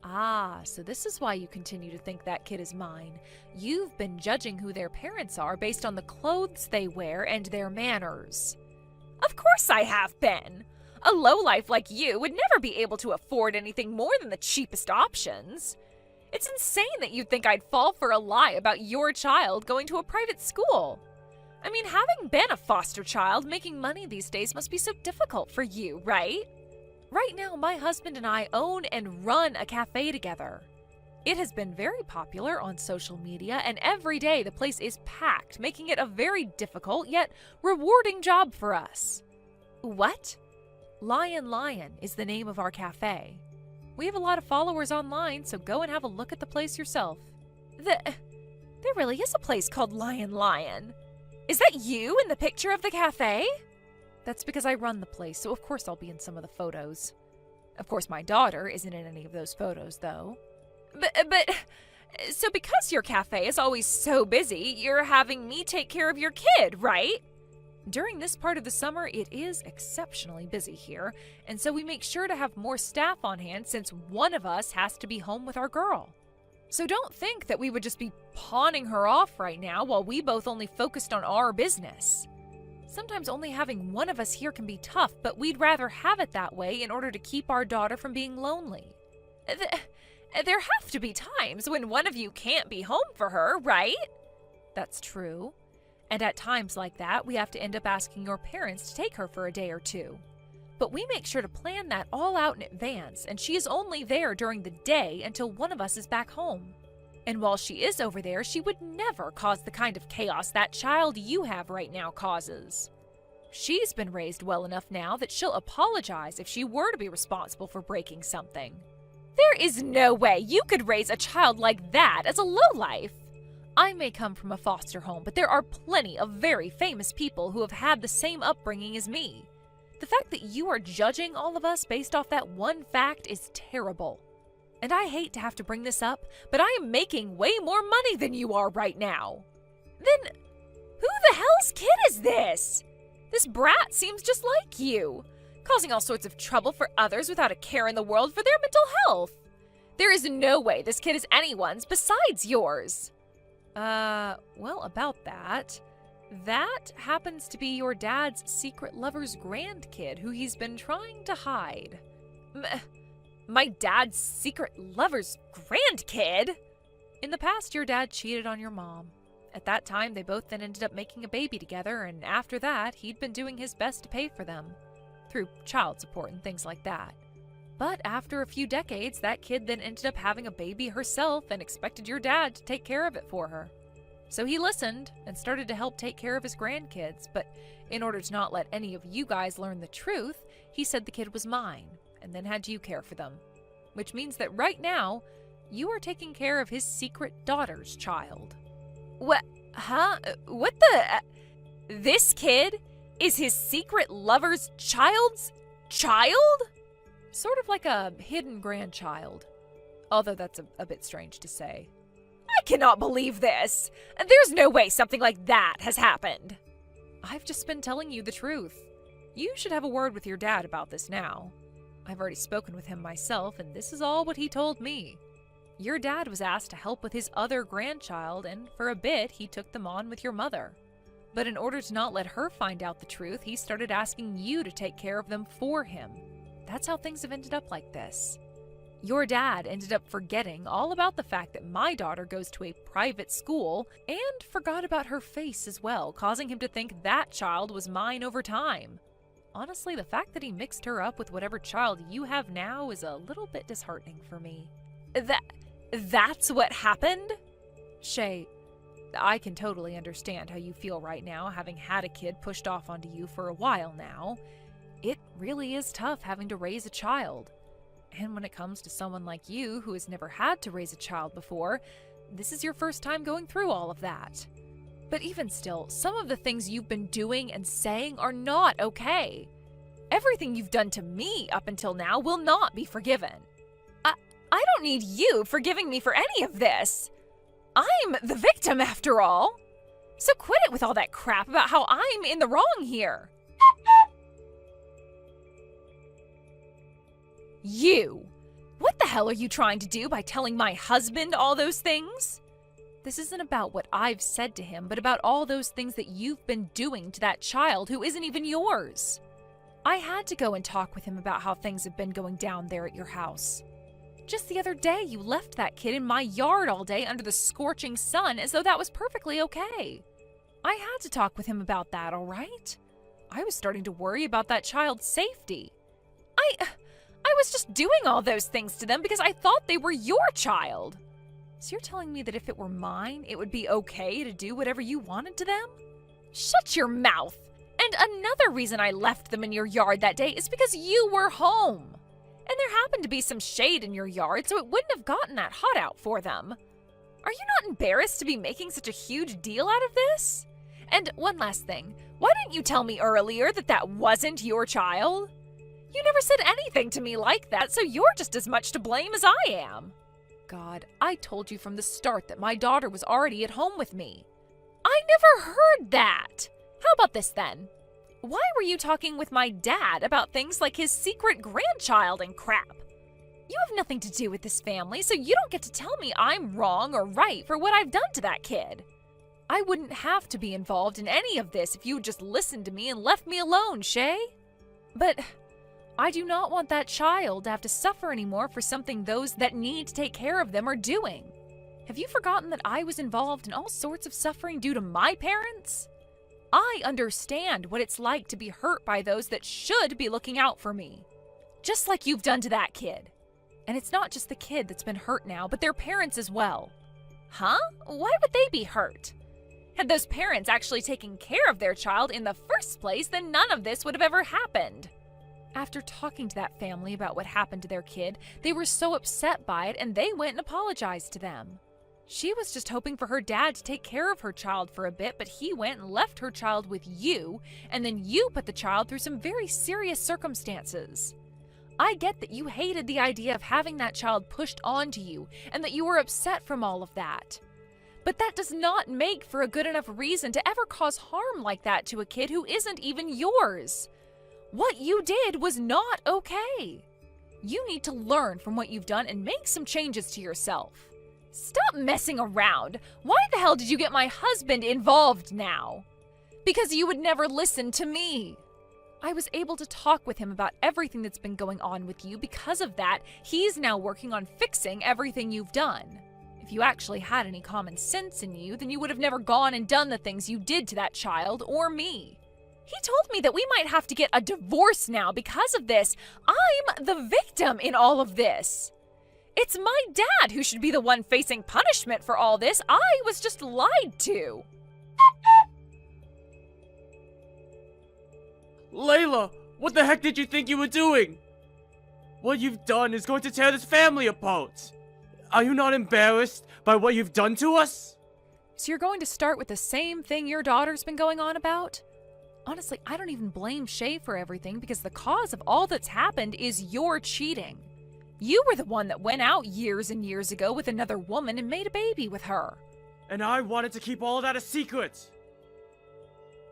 Ah, so this is why you continue to think that kid is mine. You've been judging who their parents are based on the clothes they wear and their manners. Of course I have been. A lowlife like you would never be able to afford anything more than the cheapest options. It's insane that you'd think I'd fall for a lie about your child going to a private school. I mean, having been a foster child, making money these days must be so difficult for you, right? Right now, my husband and I own and run a cafe together. It has been very popular on social media, and every day the place is packed, making it a very difficult yet rewarding job for us. What? Lion Lion is the name of our cafe. We have a lot of followers online, so go and have a look at the place yourself. There really is a place called Lion Lion. Is that you in the picture of the cafe? That's because I run the place, so of course I'll be in some of the photos. Of course my daughter isn't in any of those photos, though. So because your cafe is always so busy, you're having me take care of your kid, right? During this part of the summer, it is exceptionally busy here, and so we make sure to have more staff on hand since one of us has to be home with our girl. So don't think that we would just be pawning her off right now while we both only focused on our business. Sometimes only having one of us here can be tough, but we'd rather have it that way in order to keep our daughter from being lonely. There have to be times when one of you can't be home for her, right? That's true. And at times like that, we have to end up asking your parents to take her for a day or two. But we make sure to plan that all out in advance, and she is only there during the day until one of us is back home. And while she is over there, she would never cause the kind of chaos that child you have right now causes. She's been raised well enough now that she'll apologize if she were to be responsible for breaking something. There is no way you could raise a child like that as a lowlife. I may come from a foster home, but there are plenty of very famous people who have had the same upbringing as me. The fact that you are judging all of us based off that one fact is terrible. And I hate to have to bring this up, but I am making way more money than you are right now. Then, who the hell's kid is this? This brat seems just like you, causing all sorts of trouble for others without a care in the world for their mental health. There is no way this kid is anyone's besides yours. Well, about that. That happens to be your dad's secret lover's grandkid who he's been trying to hide. My dad's secret lover's grandkid? In the past, your dad cheated on your mom. At that time, they both then ended up making a baby together, and after that, he'd been doing his best to pay for them, through child support and things like that. But after a few decades, that kid then ended up having a baby herself and expected your dad to take care of it for her. So he listened and started to help take care of his grandkids, but in order to not let any of you guys learn the truth, he said the kid was mine, and then had you care for them. Which means that right now, you are taking care of his secret daughter's child. What? Huh? What the? This kid is his secret lover's child's child? Sort of like a hidden grandchild. Although that's a bit strange to say. I cannot believe this! There's no way something like that has happened. I've just been telling you the truth. You should have a word with your dad about this now. I've already spoken with him myself, and this is all what he told me. Your dad was asked to help with his other grandchild, and for a bit he took them on with your mother. But in order to not let her find out the truth, he started asking you to take care of them for him. That's how things have ended up like this. Your dad ended up forgetting all about the fact that my daughter goes to a private school and forgot about her face as well, causing him to think that child was mine over time. Honestly, the fact that he mixed her up with whatever child you have now is a little bit disheartening for me. That's what happened? Shay, I can totally understand how you feel right now, having had a kid pushed off onto you for a while now. It really is tough having to raise a child. And when it comes to someone like you who has never had to raise a child before, this is your first time going through all of that. But even still, some of the things you've been doing and saying are not okay. Everything you've done to me up until now will not be forgiven. I don't need you forgiving me for any of this. I'm the victim after all. So quit it with all that crap about how I'm in the wrong here. You! What the hell are you trying to do by telling my husband all those things? This isn't about what I've said to him, but about all those things that you've been doing to that child who isn't even yours. I had to go and talk with him about how things have been going down there at your house. Just the other day, you left that kid in my yard all day under the scorching sun as though that was perfectly okay. I had to talk with him about that, all right? I was starting to worry about that child's safety. I was just doing all those things to them because I thought they were your child. So you're telling me that if it were mine, it would be okay to do whatever you wanted to them? Shut your mouth! And another reason I left them in your yard that day is because you were home. And there happened to be some shade in your yard, so it wouldn't have gotten that hot out for them. Are you not embarrassed to be making such a huge deal out of this? And one last thing, why didn't you tell me earlier that that wasn't your child? You never said anything to me like that, so you're just as much to blame as I am. God, I told you from the start that my daughter was already at home with me. I never heard that. How about this then? Why were you talking with my dad about things like his secret grandchild and crap? You have nothing to do with this family, so you don't get to tell me I'm wrong or right for what I've done to that kid. I wouldn't have to be involved in any of this if you had just listened to me and left me alone, Shay. But I do not want that child to have to suffer anymore for something those that need to take care of them are doing. Have you forgotten that I was involved in all sorts of suffering due to my parents? I understand what it's like to be hurt by those that should be looking out for me. Just like you've done to that kid. And it's not just the kid that's been hurt now, but their parents as well. Huh? Why would they be hurt? Had those parents actually taken care of their child in the first place, then none of this would have ever happened. After talking to that family about what happened to their kid, they were so upset by it and they went and apologized to them. She was just hoping for her dad to take care of her child for a bit, but he went and left her child with you, and then you put the child through some very serious circumstances. I get that you hated the idea of having that child pushed onto you, and that you were upset from all of that. But that does not make for a good enough reason to ever cause harm like that to a kid who isn't even yours. What you did was not okay. You need to learn from what you've done and make some changes to yourself. Stop messing around. Why the hell did you get my husband involved now? Because you would never listen to me. I was able to talk with him about everything that's been going on with you. Because of that, he's now working on fixing everything you've done. If you actually had any common sense in you, then you would have never gone and done the things you did to that child or me. He told me that we might have to get a divorce now because of this. I'm the victim in all of this. It's my dad who should be the one facing punishment for all this. I was just lied to. Layla, what the heck did you think you were doing? What you've done is going to tear this family apart. Are you not embarrassed by what you've done to us? So you're going to start with the same thing your daughter's been going on about? Honestly, I don't even blame Shay for everything because the cause of all that's happened is your cheating. You were the one that went out years and years ago with another woman and made a baby with her. And I wanted to keep all of that a secret.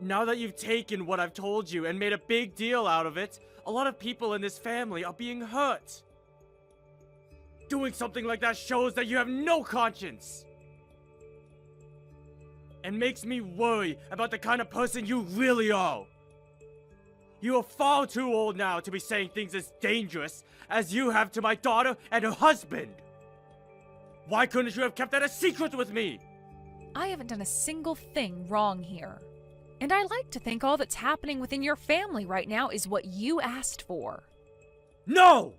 Now that you've taken what I've told you and made a big deal out of it, a lot of people in this family are being hurt. Doing something like that shows that you have no conscience. And makes me worry about the kind of person you really are. You are far too old now to be saying things as dangerous as you have to my daughter and her husband. Why couldn't you have kept that a secret with me? I haven't done a single thing wrong here. And I like to think all that's happening within your family right now is what you asked for. No!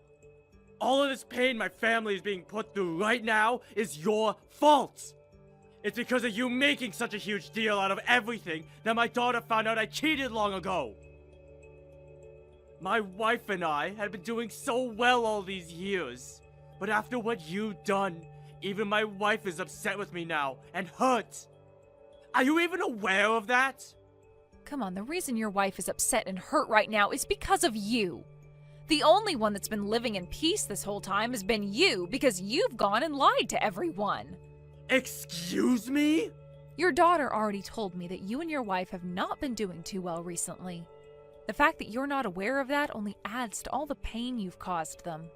All of this pain my family is being put through right now is your fault. It's because of you making such a huge deal out of everything that my daughter found out I cheated long ago. My wife and I had been doing so well all these years. But after what you've done, even my wife is upset with me now and hurt. Are you even aware of that? Come on, the reason your wife is upset and hurt right now is because of you. The only one that's been living in peace this whole time has been you because you've gone and lied to everyone. Excuse me? Your daughter already told me that you and your wife have not been doing too well recently. The fact that you're not aware of that only adds to all the pain you've caused them.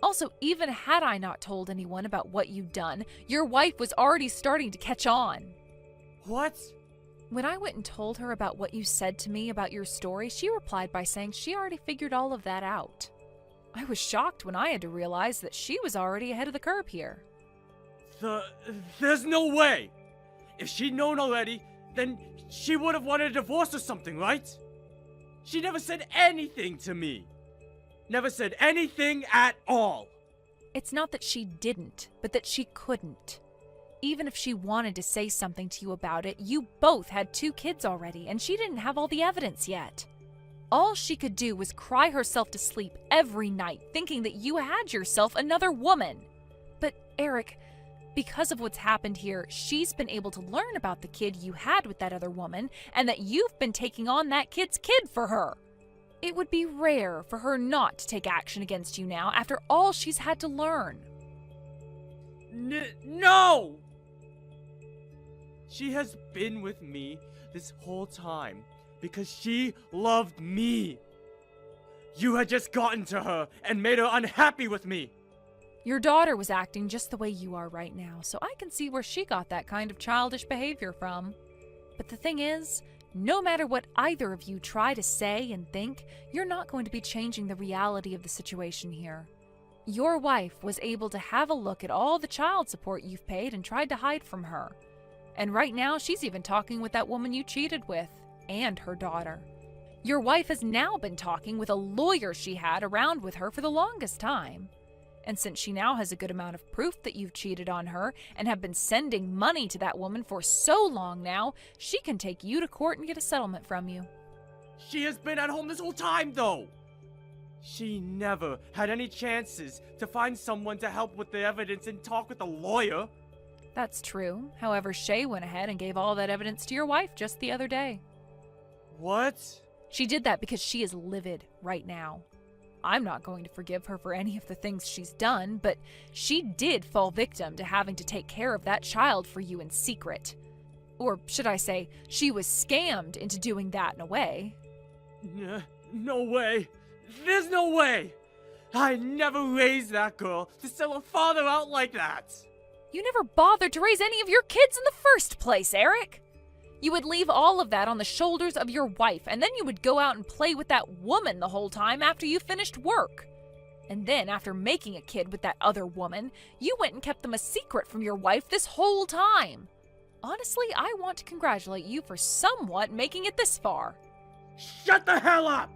Also, even had I not told anyone about what you'd done, your wife was already starting to catch on. What? When I went and told her about what you said to me about your story, she replied by saying she already figured all of that out. I was shocked when I had to realize that she was already ahead of the curve here. There's no way! If she'd known already, then she would have wanted a divorce or something, right? She never said anything to me. Never said anything at all. It's not that she didn't, but that she couldn't. Even if she wanted to say something to you about it, you both had 2 kids already, and she didn't have all the evidence yet. All she could do was cry herself to sleep every night, thinking that you had yourself another woman. But, Eric, because of what's happened here, she's been able to learn about the kid you had with that other woman, and that you've been taking on that kid's kid for her. It would be rare for her not to take action against you now after all she's had to learn. No! She has been with me this whole time because she loved me. You had just gotten to her and made her unhappy with me. Your daughter was acting just the way you are right now, so I can see where she got that kind of childish behavior from. But the thing is, no matter what either of you try to say and think, you're not going to be changing the reality of the situation here. Your wife was able to have a look at all the child support you've paid and tried to hide from her. And right now, she's even talking with that woman you cheated with, and her daughter. Your wife has now been talking with a lawyer she had around with her for the longest time. And since she now has a good amount of proof that you've cheated on her and have been sending money to that woman for so long now, she can take you to court and get a settlement from you. She has been at home this whole time, though. She never had any chances to find someone to help with the evidence and talk with a lawyer. That's true. However, Shay went ahead and gave all that evidence to your wife just the other day. What? She did that because she is livid right now. I'm not going to forgive her for any of the things she's done, but she did fall victim to having to take care of that child for you in secret. Or should I say, she was scammed into doing that in a way. No way. There's no way. I never raised that girl to sell her father out like that. You never bothered to raise any of your kids in the first place, Eric. You would leave all of that on the shoulders of your wife, and then you would go out and play with that woman the whole time after you finished work. And then, after making a kid with that other woman, you went and kept them a secret from your wife this whole time. Honestly, I want to congratulate you for somewhat making it this far. Shut the hell up!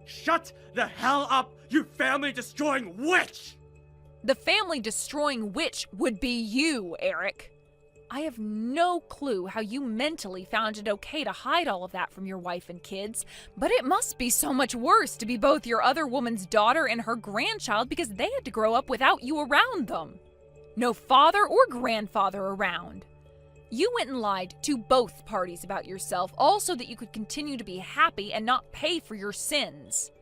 Shut the hell up, you family-destroying witch! The family-destroying witch would be you, Eric. I have no clue how you mentally found it okay to hide all of that from your wife and kids, but it must be so much worse to be both your other woman's daughter and her grandchild because they had to grow up without you around them. No father or grandfather around. You went and lied to both parties about yourself, all so that you could continue to be happy and not pay for your sins.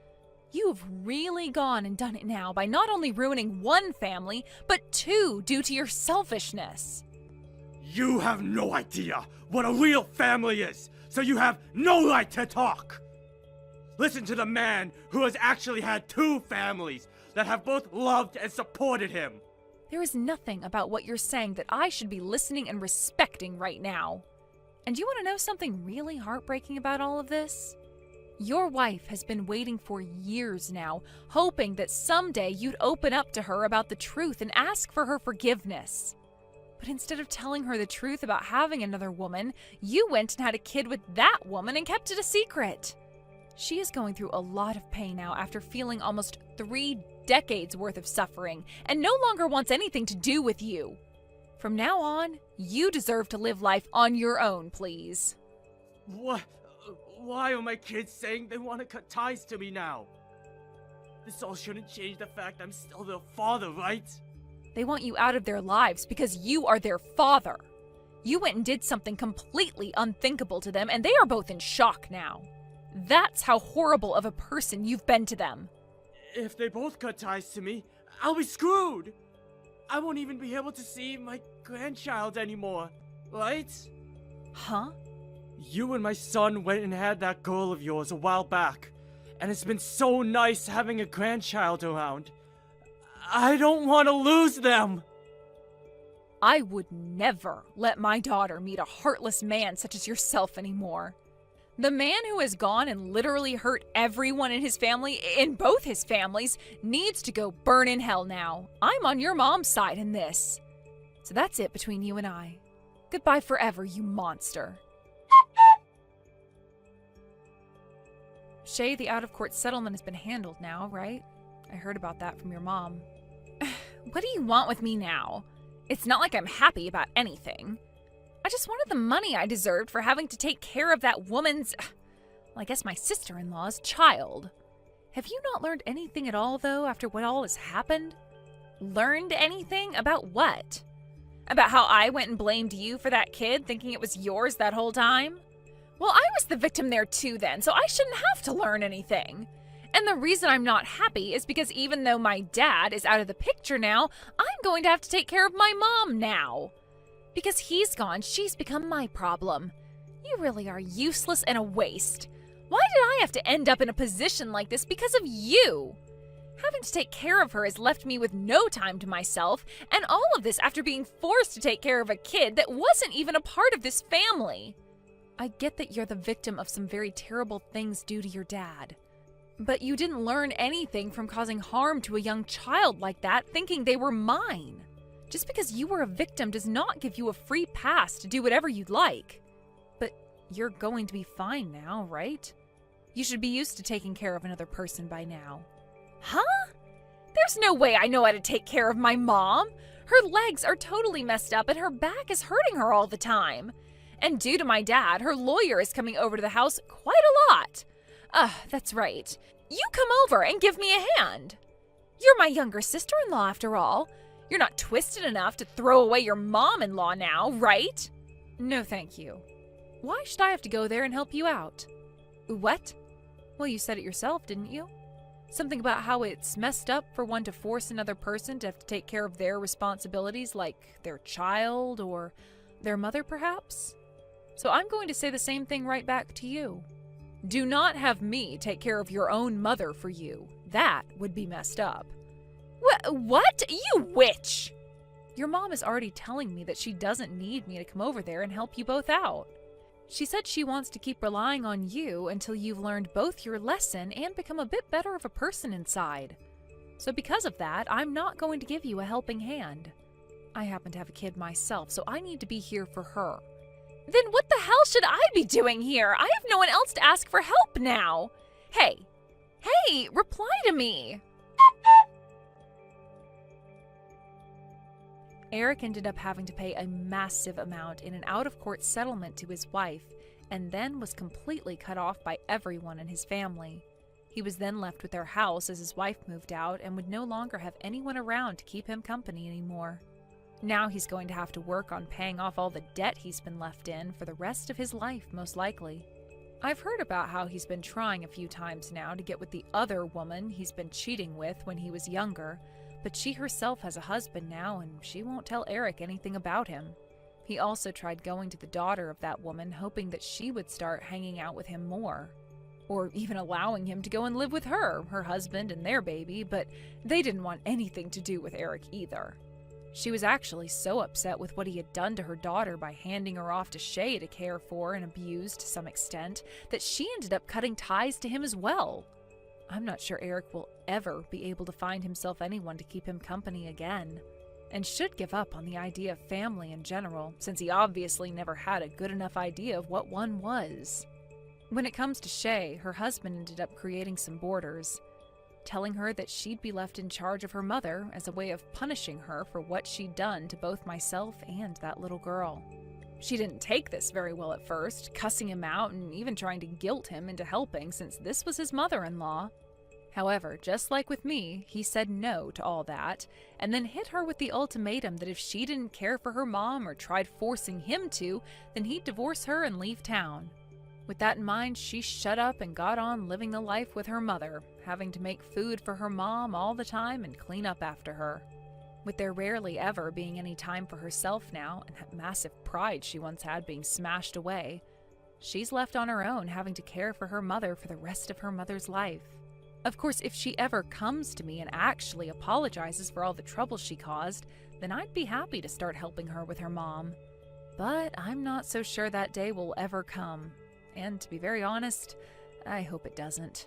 You've really gone and done it now by not only ruining one family, but 2 due to your selfishness. You have no idea what a real family is, so you have no right to talk. Listen to the man who has actually had 2 families that have both loved and supported him. There is nothing about what you're saying that I should be listening and respecting right now. And you want to know something really heartbreaking about all of this? Your wife has been waiting for years now, hoping that someday you'd open up to her about the truth and ask for her forgiveness. But instead of telling her the truth about having another woman, you went and had a kid with that woman and kept it a secret. She is going through a lot of pain now after feeling almost 3 decades worth of suffering and no longer wants anything to do with you. From now on, you deserve to live life on your own, please. What? Why are my kids saying they want to cut ties to me now? This all shouldn't change the fact I'm still their father, right? They want you out of their lives because you are their father. You went and did something completely unthinkable to them, and they are both in shock now. That's how horrible of a person you've been to them. If they both cut ties to me, I'll be screwed. I won't even be able to see my grandchild anymore. right? Huh? You and my son went and had that girl of yours a while back, and it's been so nice having a grandchild around. I don't want to lose them! I would never let my daughter meet a heartless man such as yourself anymore. The man who has gone and literally hurt everyone in his family, in both his families, needs to go burn in hell now. I'm on your mom's side in this. So that's it between you and I. Goodbye forever, you monster. Shay, the out-of-court settlement has been handled now, right? I heard about that from your mom. What do you want with me now? It's not like I'm happy about anything. I just wanted the money I deserved for having to take care of that woman's, well, I guess my sister-in-law's child. Have you not learned anything at all, though, after what all has happened? Learned anything? About what? About how I went and blamed you for that kid, thinking it was yours that whole time? Well, I was the victim there too then, so I shouldn't have to learn anything. And the reason I'm not happy is because even though my dad is out of the picture now, I'm going to have to take care of my mom now. Because he's gone, she's become my problem. You really are useless and a waste. Why did I have to end up in a position like this because of you? Having to take care of her has left me with no time to myself, and all of this after being forced to take care of a kid that wasn't even a part of this family. I get that you're the victim of some very terrible things due to your dad. But you didn't learn anything from causing harm to a young child like that, thinking they were mine. Just because you were a victim does not give you a free pass to do whatever you'd like. But you're going to be fine now, right? You should be used to taking care of another person by now. Huh? There's no way I know how to take care of my mom. Her legs are totally messed up and her back is hurting her all the time. And due to my dad, her lawyer is coming over to the house quite a lot. That's right. You come over and give me a hand. You're my younger sister-in-law after all. You're not twisted enough to throw away your mom-in-law now, right? No, thank you. Why should I have to go there and help you out? What? Well, you said it yourself, didn't you? Something about how it's messed up for one to force another person to have to take care of their responsibilities, like their child or their mother, perhaps? So I'm going to say the same thing right back to you. Do not have me take care of your own mother for you. That would be messed up. What? You witch! Your mom is already telling me that she doesn't need me to come over there and help you both out. She said she wants to keep relying on you until you've learned both your lesson and become a bit better of a person inside. So because of that, I'm not going to give you a helping hand. I happen to have a kid myself, so I need to be here for her. Then what the hell should I be doing here? I have no one else to ask for help now. Hey, reply to me. Eric ended up having to pay a massive amount in an out-of-court settlement to his wife, and then was completely cut off by everyone in his family. He was then left with their house as his wife moved out and would no longer have anyone around to keep him company anymore. Now he's going to have to work on paying off all the debt he's been left in for the rest of his life, most likely. I've heard about how he's been trying a few times now to get with the other woman he's been cheating with when he was younger, but she herself has a husband now and she won't tell Eric anything about him. He also tried going to the daughter of that woman, hoping that she would start hanging out with him more. Or even allowing him to go and live with her husband and their baby, but they didn't want anything to do with Eric either. She was actually so upset with what he had done to her daughter by handing her off to Shay to care for and abuse to some extent, that she ended up cutting ties to him as well. I'm not sure Eric will ever be able to find himself anyone to keep him company again, and should give up on the idea of family in general, since he obviously never had a good enough idea of what one was. When it comes to Shay, her husband ended up creating some borders, telling her that she'd be left in charge of her mother as a way of punishing her for what she'd done to both myself and that little girl. She didn't take this very well at first, cussing him out and even trying to guilt him into helping since this was his mother-in-law. However, just like with me, he said no to all that, and then hit her with the ultimatum that if she didn't care for her mom or tried forcing him to, then he'd divorce her and leave town. With that in mind, she shut up and got on living the life with her mother, having to make food for her mom all the time and clean up after her. With there rarely ever being any time for herself now, and that massive pride she once had being smashed away, she's left on her own, having to care for her mother for the rest of her mother's life. Of course, if she ever comes to me and actually apologizes for all the trouble she caused, then I'd be happy to start helping her with her mom. But I'm not so sure that day will ever come. And to be very honest, I hope it doesn't.